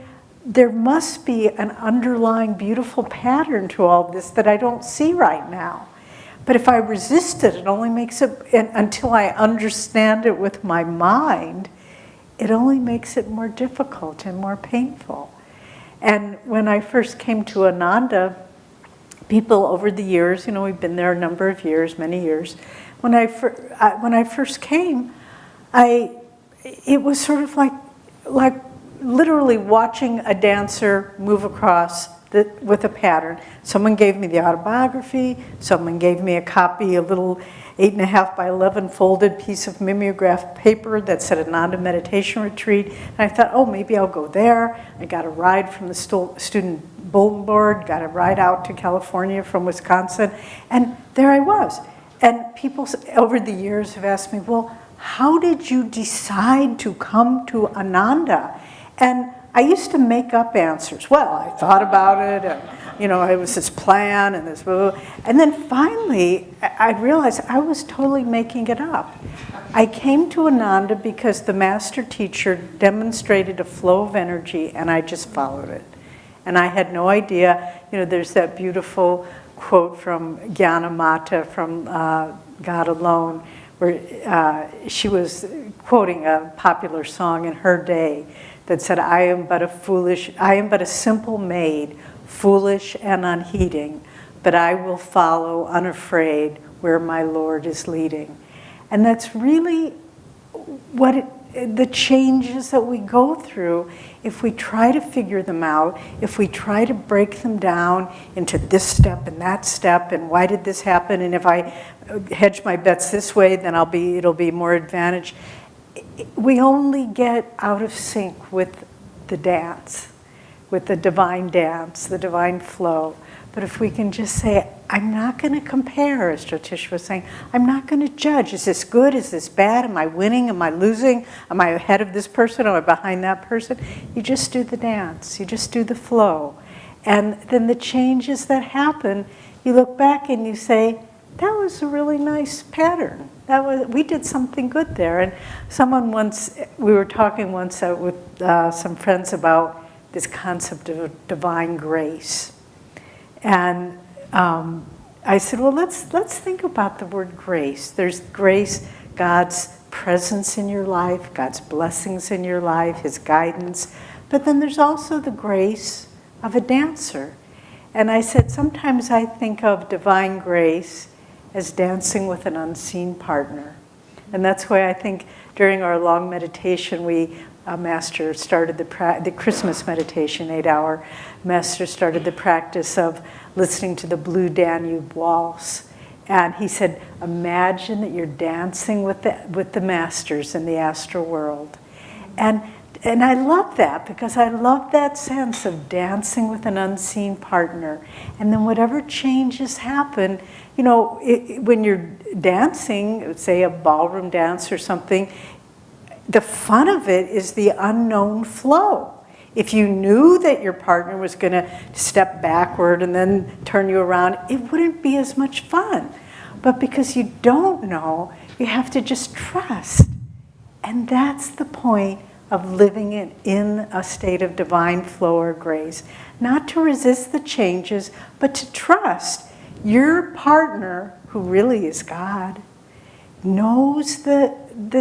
S3: there must be an underlying beautiful pattern to all this that I don't see right now. But if I resist it, it only makes it, until I understand it with my mind, it only makes it more difficult and more painful. And when I first came to Ananda, people over the years, we've been there a number of years, many years. When I first came, it was sort of like literally watching a dancer move across with a pattern. Someone gave me the autobiography. Someone gave me a copy, a little 8.5 by 11 folded piece of mimeographed paper that said Ananda Meditation Retreat. And I thought, oh, maybe I'll go there. I got a ride from the student bulletin board, got a ride out to California from Wisconsin, and there I was. And people over the years have asked me, well, how did you decide to come to Ananda? And I used to make up answers. Well, I thought about it, and it was this plan and this, and then finally I realized I was totally making it up. I came to Ananda because the master teacher demonstrated a flow of energy, and I just followed it. And I had no idea. There's that beautiful quote from Jnana Mata from God Alone, where she was quoting a popular song in her day that said, I am but a simple maid, foolish and unheeding, but I will follow unafraid where my Lord is leading. And that's really what the changes that we go through if we try to figure them out, if we try to break them down into this step and that step, and why did this happen, and if I hedge my bets this way, then it'll be more advantage. We only get out of sync with the dance, with the divine dance, the divine flow. But if we can just say, I'm not going to compare, as Jyotish was saying, I'm not going to judge. Is this good? Is this bad? Am I winning? Am I losing? Am I ahead of this person? Am I behind that person? You just do the dance. You just do the flow. And then the changes that happen, you look back and you say, that was a really nice pattern. We did something good there. And we were talking once with some friends about this concept of divine grace. And I said, well, let's think about the word grace. There's grace, God's presence in your life, God's blessings in your life, His guidance. But then there's also the grace of a dancer. And I said, sometimes I think of divine grace as dancing with an unseen partner. And that's why I think during our long meditation, Master started the Christmas meditation, 8-hour. Master started the practice of listening to the Blue Danube Waltz. And he said, imagine that you're dancing with the masters in the astral world. And I love that, because I love that sense of dancing with an unseen partner. And then whatever changes happen, when you're dancing, say a ballroom dance or something, the fun of it is the unknown flow. If you knew that your partner was going to step backward and then turn you around, it wouldn't be as much fun. But because you don't know, you have to just trust. And that's the point of living in a state of divine flow or grace. Not to resist the changes, but to trust. Your partner, who really is God, knows the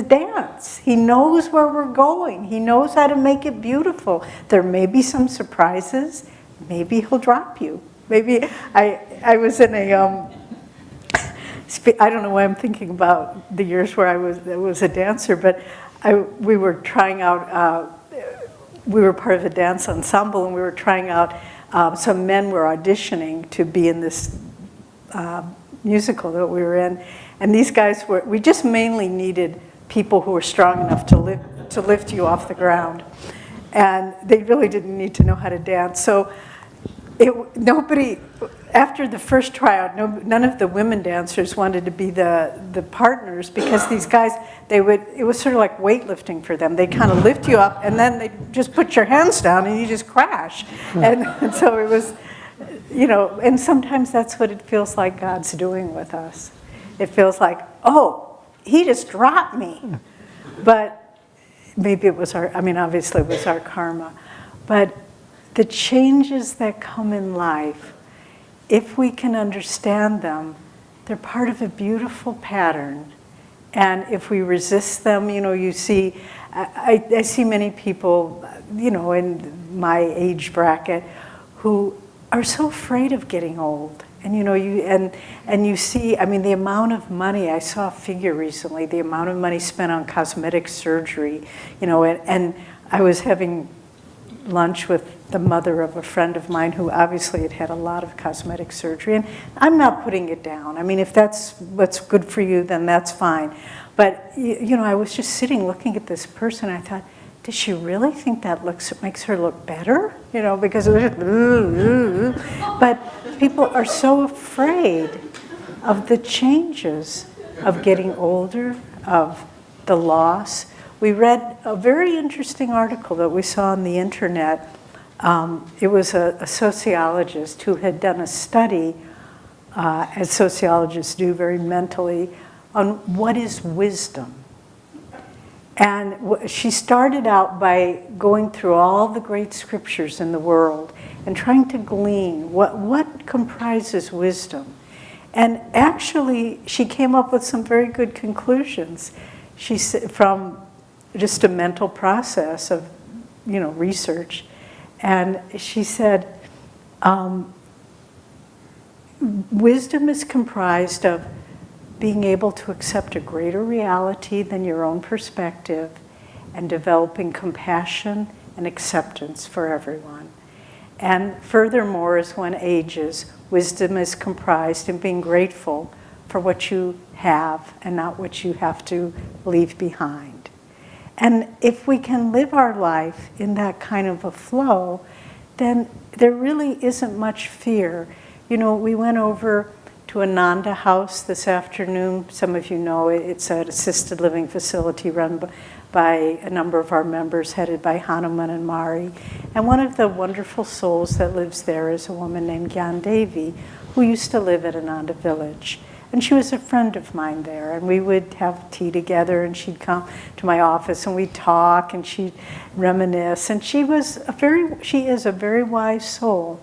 S3: dance. He knows where we're going. He knows how to make it beautiful. There may be some surprises. Maybe he'll drop you. Maybe I was in a I don't know why I'm thinking about the years where I was a dancer, but we were trying out. We were part of a dance ensemble, and we were trying out. Some men were auditioning to be in this musical that we were in, and these guys were. We just mainly needed people who were strong enough to lift you off the ground, and they really didn't need to know how to dance. So nobody, after the first tryout, none of the women dancers wanted to be the partners because these guys, it was sort of like weightlifting for them. They kind of lift you up and then they just put your hands down and you just crash. And so it was, and sometimes that's what it feels like God's doing with us. It feels like, oh, he just dropped me. But maybe it was obviously it was our karma. But the changes that come in life, if we can understand them, they're part of a beautiful pattern. And if we resist them, you see, I see many people, in my age bracket who are so afraid of getting old. And you see, the amount of money, I saw a figure recently, the amount of money spent on cosmetic surgery, and I was having lunch with the mother of a friend of mine who obviously had had a lot of cosmetic surgery. And I'm not putting it down. If that's what's good for you, then that's fine. But, I was just sitting looking at this person. I thought, does she really think that makes her look better? Because it was just, but people are so afraid of the changes of getting older, of the loss. We read a very interesting article that we saw on the internet. It was a sociologist who had done a study, as sociologists do very mentally, on what is wisdom. And she started out by going through all the great scriptures in the world and trying to glean what comprises wisdom. And actually, she came up with some very good conclusions. She said, from just a mental process of, research. And she said, wisdom is comprised of being able to accept a greater reality than your own perspective and developing compassion and acceptance for everyone. And furthermore, as one ages, wisdom is comprised in being grateful for what you have and not what you have to leave behind. And if we can live our life in that kind of a flow, then there really isn't much fear. We went over to Ananda House this afternoon. Some of you know it's an assisted living facility run by a number of our members, headed by Hanuman and Mari. And one of the wonderful souls that lives there is a woman named Jyotish and Devi, who used to live at Ananda Village. And she was a friend of mine there, and we would have tea together, and she'd come to my office, and we'd talk, and she'd reminisce. And she is a very wise soul.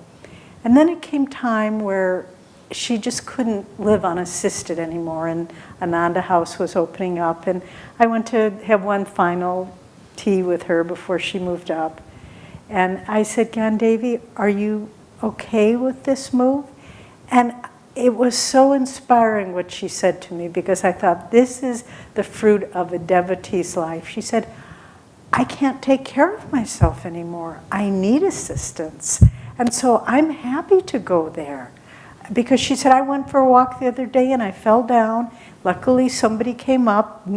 S3: And then it came time where she just couldn't live unassisted anymore, and Ananda House was opening up, and I went to have one final tea with her before she moved up. And I said, Jyotish Devi, are you okay with this move? And it was so inspiring what she said to me, because I thought, this is the fruit of a devotee's life. She said, I can't take care of myself anymore. I need assistance. And so I'm happy to go there. Because she said, I went for a walk the other day and I fell down. Luckily, somebody came up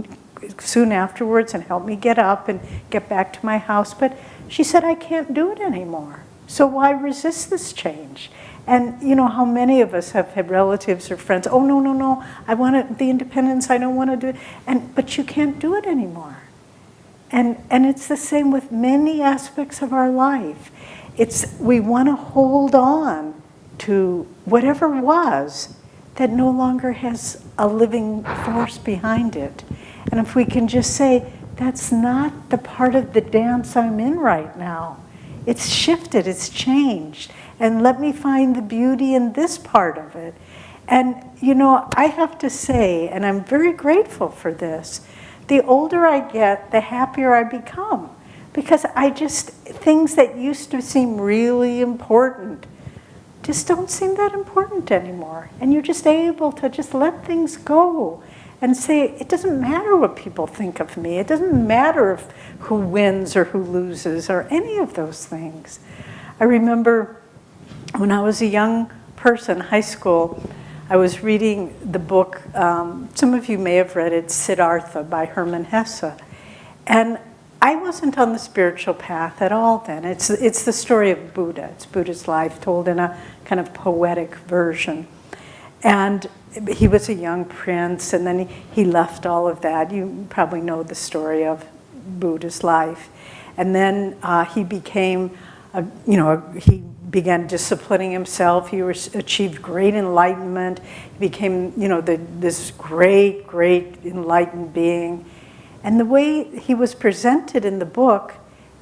S3: soon afterwards and helped me get up and get back to my house. But she said, I can't do it anymore. So why resist this change? And how many of us have had relatives or friends, oh, no, I want the independence, I don't want to do it. But you can't do it anymore. And it's the same with many aspects of our life. We want to hold on to whatever was that no longer has a living force behind it. And if we can just say, that's not the part of the dance I'm in right now. It's shifted, it's changed. And let me find the beauty in this part of it. And, I have to say, and I'm very grateful for this, the older I get, the happier I become. Because things that used to seem really important just don't seem that important anymore. And you're just able to just let things go and say, it doesn't matter what people think of me. It doesn't matter who wins or who loses or any of those things. I remember when I was a young person, high school, I was reading the book, some of you may have read it, Siddhartha by Hermann Hesse. And I wasn't on the spiritual path at all then. It's the story of Buddha. It's Buddha's life told in a kind of poetic version. And he was a young prince, and then he left all of that. You probably know the story of Buddha's life. And then he became, he began disciplining himself. He achieved great enlightenment. He became, this great, great enlightened being. And the way he was presented in the book,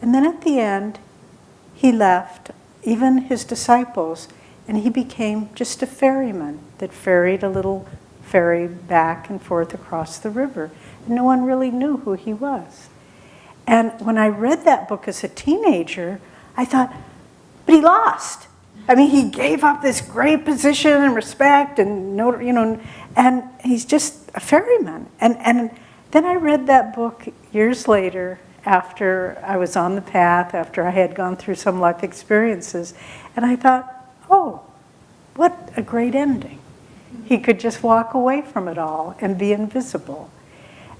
S3: and then at the end, he left, even his disciples, and he became just a ferryman that ferried a little ferry back and forth across the river. And no one really knew who he was. And when I read that book as a teenager, I thought, but he lost. I mean, he gave up this great position and respect and, and he's just a ferryman. And then I read that book years later, after I was on the path, after I had gone through some life experiences, and I thought, oh, what a great ending. He could just walk away from it all and be invisible.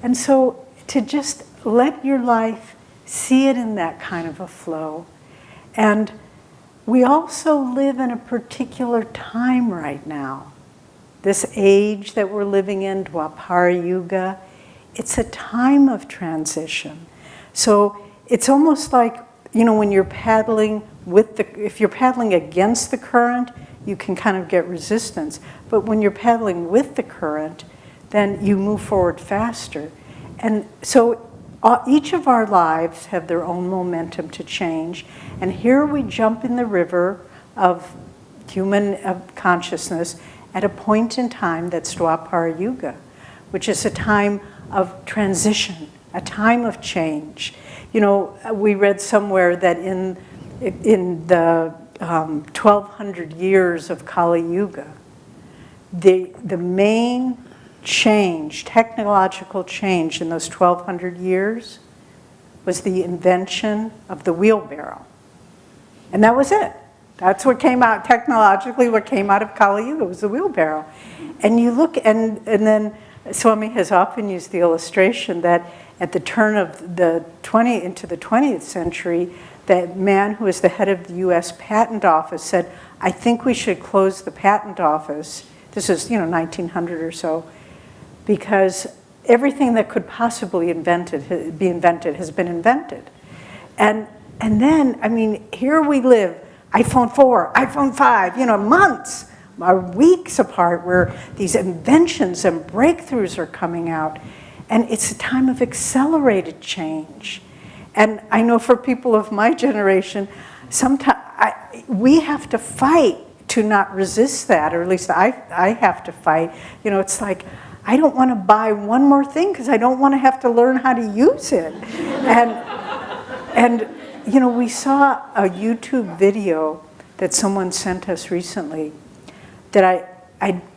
S3: And so to just let your life see it in that kind of a flow. And we also live in a particular time right now. This age that we're living in, Dwapara Yuga, it's a time of transition. So it's almost like, when you're paddling if you're paddling against the current, you can kind of get resistance. But when you're paddling with the current, then you move forward faster. And so each of our lives have their own momentum to change. And here we jump in the river of consciousness at a point in time that's Dwapara Yuga, which is a time of transition, a time of change. We read somewhere that in the 1200 years of Kali Yuga, the main change, technological change in those 1200 years was the invention of the wheelbarrow. And that was it. That's what came out, technologically, what came out of Kali Yuga was the wheelbarrow. And you look, and then Swami has often used the illustration that at the turn of into the 20th century, that man who was the head of the U.S. Patent Office said, I think we should close the patent office. This is, 1900 or so, because everything that could possibly be invented has been invented. And then, here we live, iPhone 4, iPhone 5, months are weeks apart where these inventions and breakthroughs are coming out. And it's a time of accelerated change. And I know for people of my generation, sometimes we have to fight to not resist that, or at least I have to fight. It's like, I don't want to buy one more thing because I don't want to have to learn how to use it. And we saw a YouTube video that someone sent us recently that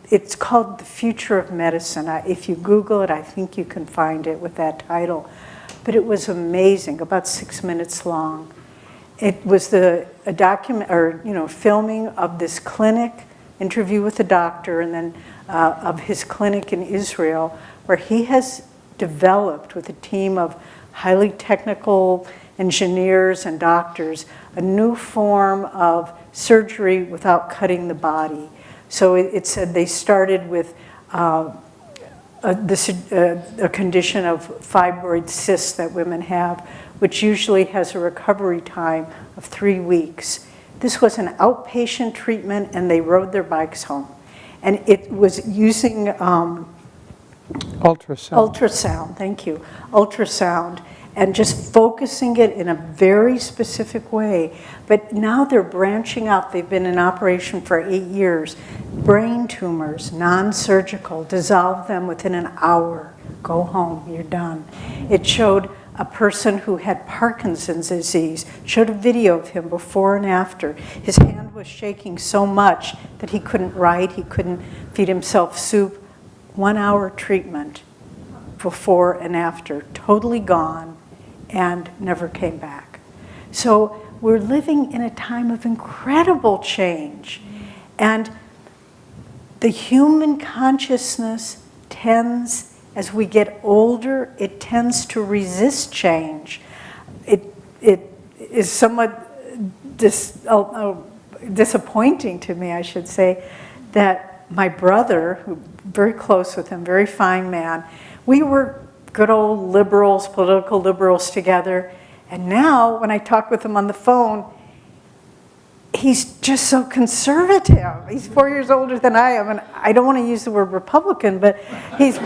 S3: it's called The Future of Medicine. If you Google it, I think you can find it with that title. But it was amazing, about 6 minutes long. It was a document, or filming of this clinic, interview with the doctor, and then of his clinic in Israel, where he has developed with a team of highly technical engineers and doctors a new form of surgery without cutting the body. So it said they started with a condition of fibroid cysts that women have, which usually has a recovery time of 3 weeks. This was an outpatient treatment, and they rode their bikes home. And it was using ultrasound, thank you, ultrasound, and just focusing it in a very specific way. But now they're branching out. They've been in operation for 8 years. Brain tumors, non-surgical, dissolve them within an hour. Go home, you're done. It showed a person who had Parkinson's disease, showed a video of him before and after. His hand was shaking so much that he couldn't write, he couldn't feed himself soup. 1 hour treatment before and after, totally gone, and never came back. So we're living in a time of incredible change. And the human consciousness tends, as we get older, it tends to resist change. is somewhat disappointing to me, I should say, that my brother, who very close with him, very fine man, we were good old liberals, political liberals together. And now, when I talk with him on the phone, he's just so conservative. He's 4 years older than I am, and I don't want to use the word Republican, but he's...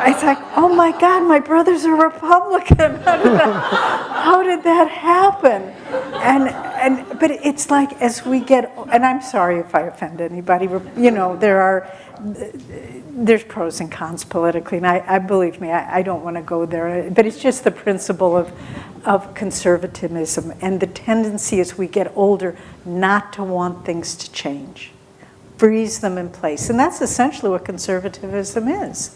S3: It's like, oh my God, my brother's a Republican. How did that happen? But it's like as we get, and I'm sorry if I offend anybody, you know, there's pros and cons politically, and I believe me, I don't want to go there, but it's just the principle of conservatism and the tendency as we get older not to want things to change, freeze them in place. And that's essentially what conservatism is.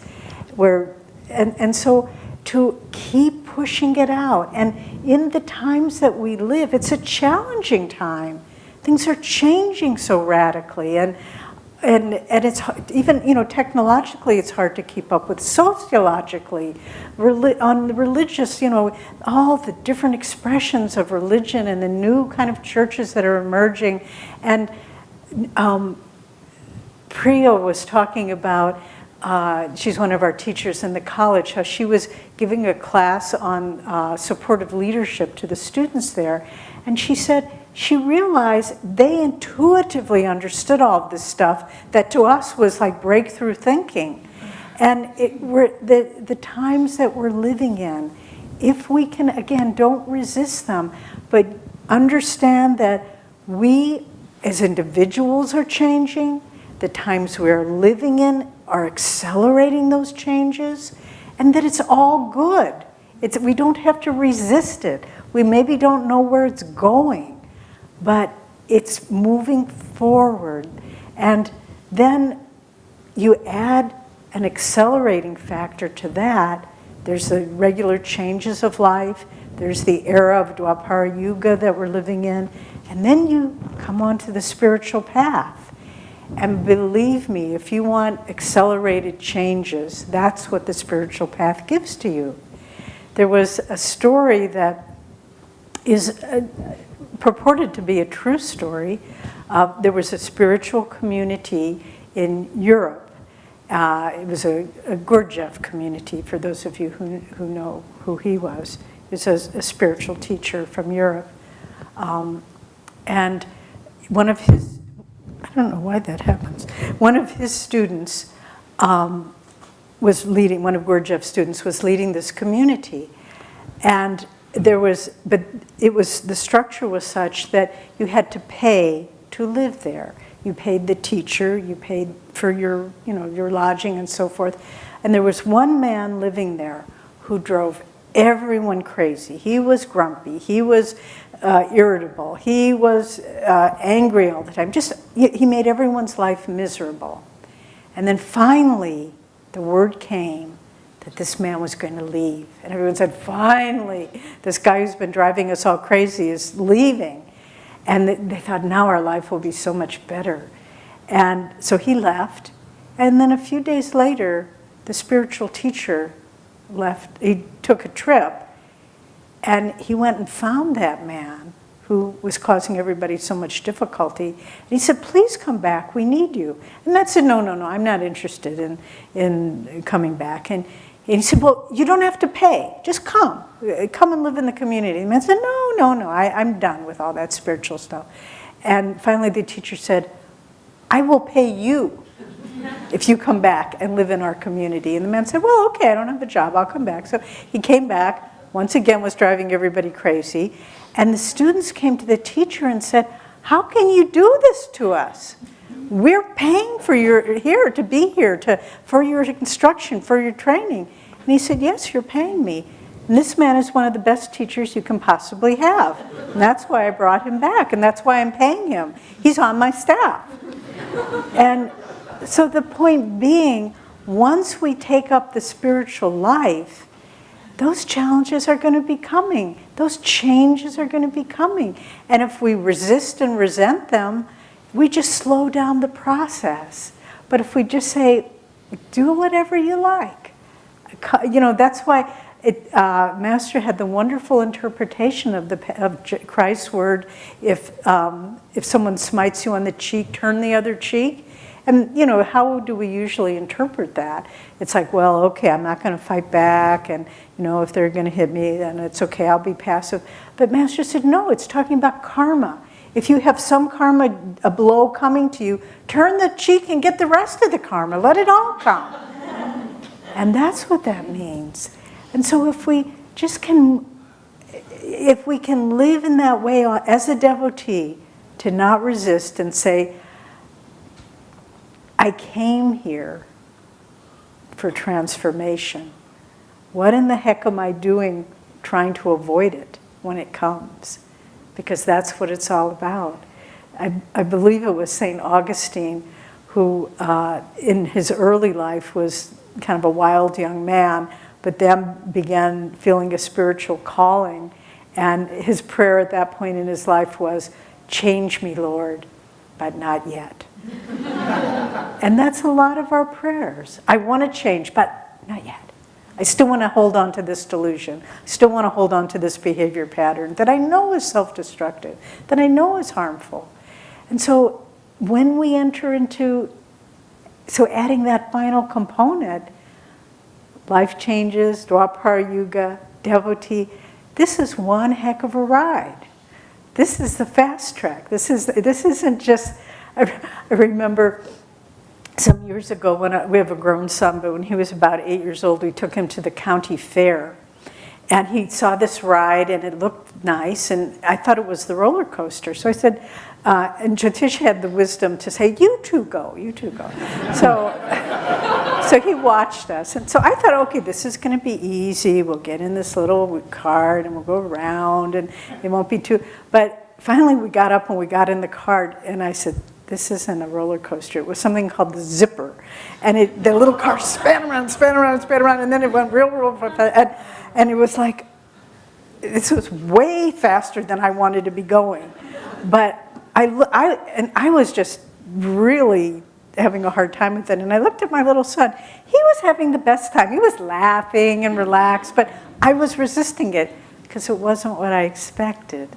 S3: And so to keep pushing it out. And in the times that we live, it's a challenging time. Things are changing so radically. And it's even, you know, technologically it's hard to keep up with. Sociologically, on the religious, you know, all the different expressions of religion and the new kind of churches that are emerging. And Priya was talking about, she's one of our teachers in the college, how she was giving a class on supportive leadership to the students there. And she said she realized they intuitively understood all of this stuff that to us was like breakthrough thinking. And the times that we're living in, if we can, again, don't resist them, but understand that we as individuals are changing, the times we're living in are accelerating those changes, and that it's all good. We don't have to resist it. We maybe don't know where it's going, but it's moving forward. And then you add an accelerating factor to that. There's the regular changes of life. There's the era of Dwapara Yuga that we're living in. And then you come onto the spiritual path. And believe me, if you want accelerated changes, that's what the spiritual path gives to you. There was a story that is purported to be a true story. There was a spiritual community in Europe. It was a Gurdjieff community, for those of you who know who he was. He was a spiritual teacher from Europe. And one of his, I don't know why that happens. One of his students was leading, one of Gurdjieff's students was leading this community. And the structure was such that you had to pay to live there. You paid the teacher, you paid for your lodging and so forth. And there was one man living there who drove everyone crazy. He was grumpy, he was irritable, he was angry all the time. He made everyone's life miserable. And then finally, the word came that this man was going to leave. And everyone said, finally, this guy who's been driving us all crazy is leaving. And they thought, now our life will be so much better. And so he left. And then a few days later, the spiritual teacher left. He took a trip. And he went and found that man who was causing everybody so much difficulty. And he said, please come back, we need you. And that said, no, I'm not interested in coming back. And he said, well, you don't have to pay, just come and live in the community. And the man said, no, I'm done with all that spiritual stuff. And finally the teacher said, I will pay you if you come back and live in our community. And the man said, well, okay, I don't have a job, I'll come back. So he came back, once again was driving everybody crazy. And the students came to the teacher and said, how can you do this to us? We're paying for to be here, for your instruction, for your training. And he said, yes, you're paying me. And this man is one of the best teachers you can possibly have. And that's why I brought him back, and that's why I'm paying him. He's on my staff. And so the point being, once we take up the spiritual life, those challenges are going to be coming. Those changes are going to be coming. And if we resist and resent them, we just slow down the process. But if we just say, do whatever you like. You know, that's why Master had the wonderful interpretation of Christ's word, if someone smites you on the cheek, turn the other cheek. And, how do we usually interpret that? It's like, well, okay, I'm not going to fight back, and, if they're going to hit me, then it's okay, I'll be passive. But Master said, no, it's talking about karma. If you have some karma, a blow coming to you, turn the cheek and get the rest of the karma. Let it all come. And that's what that means. And so if we can live in that way as a devotee, to not resist and say, I came here for transformation. What in the heck am I doing trying to avoid it when it comes? Because that's what it's all about. I believe it was St. Augustine who, in his early life, was kind of a wild young man, but then began feeling a spiritual calling. And his prayer at that point in his life was, change me, Lord, but not yet. And that's a lot of our prayers. I want to change, but not yet. I still want to hold on to this delusion. I still want to hold on to this behavior pattern that I know is self-destructive, that I know is harmful. And so when we enter into, adding that final component, life changes, Dwapara Yuga, devotee, this is one heck of a ride. This is the fast track. This isn't just, I remember some years ago when we have a grown son, but when he was about 8 years old, we took him to the county fair. And he saw this ride and it looked nice, and I thought it was the roller coaster. So I said, and Jyotish had the wisdom to say, you two go. So he watched us. And so I thought, okay, this is going to be easy. We'll get in this little cart and we'll go around and it won't be too, but finally we got up and we got in the cart and I said, this isn't a roller coaster. It was something called the zipper. And the little car span around, and then it went real fast. And it was like, this was way faster than I wanted to be going. But I was just really having a hard time with it. And I looked at my little son. He was having the best time. He was laughing and relaxed, but I was resisting it because it wasn't what I expected.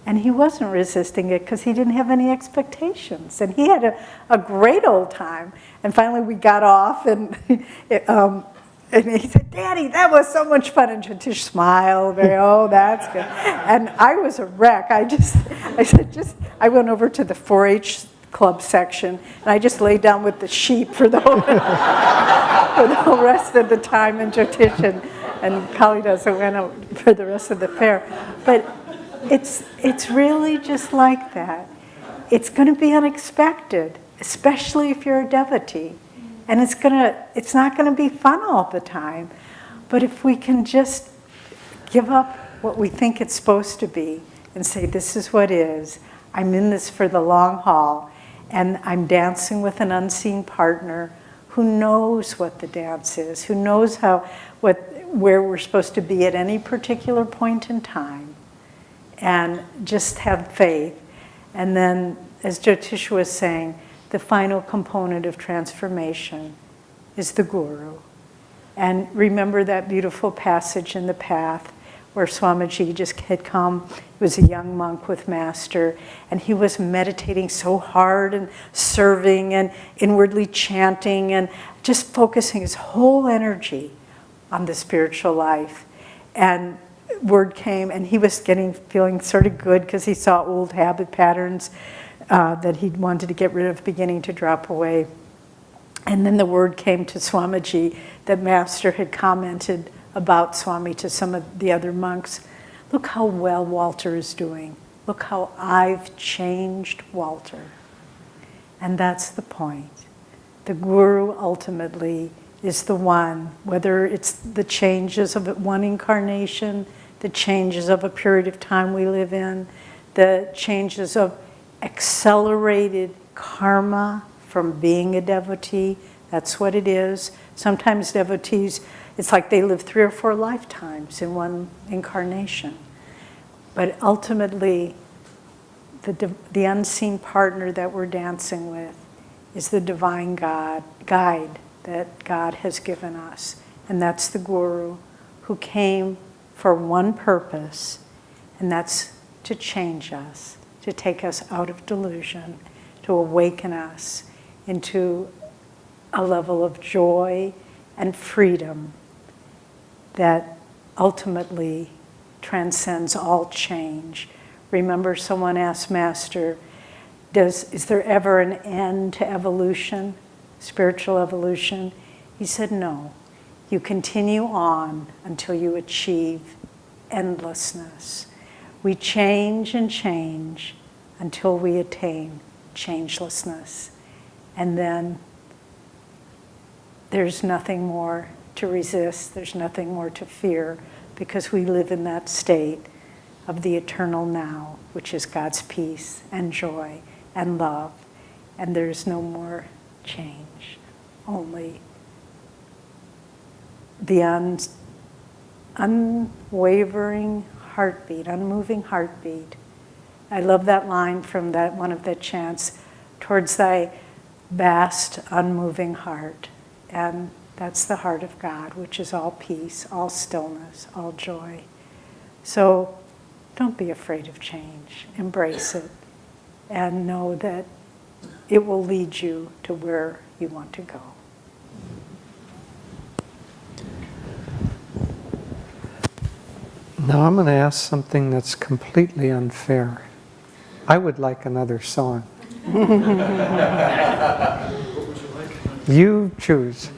S3: And he wasn't resisting it because he didn't have any expectations. And he had a great old time. And finally we got off and he said, Daddy, that was so much fun. And Jyotish smiled, oh, that's good. And I was a wreck. I went over to the 4-H club section and I just laid down with the sheep for the whole, for the whole rest of the time. And Jyotish and Kalidas went out for the rest of the fair. But it's really just like that. It's going to be unexpected, especially if you're a devotee. And it's not going to be fun all the time. But if we can just give up what we think it's supposed to be and say, this is what is. I'm in this for the long haul. And I'm dancing with an unseen partner who knows what the dance is, who knows where we're supposed to be at any particular point in time. And just have faith. And then, as Jyotish was saying, the final component of transformation is the Guru. And remember that beautiful passage in the Path where Swamiji just had come. He was a young monk with Master, and he was meditating so hard and serving and inwardly chanting and just focusing his whole energy on the spiritual life. And word came, and he was feeling sort of good because he saw old habit patterns that he wanted to get rid of beginning to drop away. And then the word came to Swamiji that Master had commented about Swami to some of the other monks. Look how well Walter is doing. Look how I've changed Walter. And that's the point. The Guru ultimately is the one, whether it's the changes of one incarnation, the changes of a period of time we live in, the changes of accelerated karma from being a devotee. That's what it is. Sometimes devotees, it's like they live 3 or 4 lifetimes in one incarnation. But ultimately, the unseen partner that we're dancing with is the divine guide that God has given us. And that's the Guru who came for one purpose, and that's to change us, to take us out of delusion, to awaken us into a level of joy and freedom that ultimately transcends all change. Remember, someone asked Master, is there ever an end to evolution, spiritual evolution? He said, no. You continue on until you achieve endlessness. We change and change until we attain changelessness. And then there's nothing more to resist, there's nothing more to fear, because we live in that state of the eternal now, which is God's peace and joy and love. And there's no more change, only the unwavering heartbeat, unmoving heartbeat. I love that line from that one of the chants, towards thy vast, unmoving heart. And that's the heart of God, which is all peace, all stillness, all joy. So don't be afraid of change. Embrace it. And know that it will lead you to where you want to go.
S1: Now I'm going to ask something that's completely unfair. I would like another song. You choose.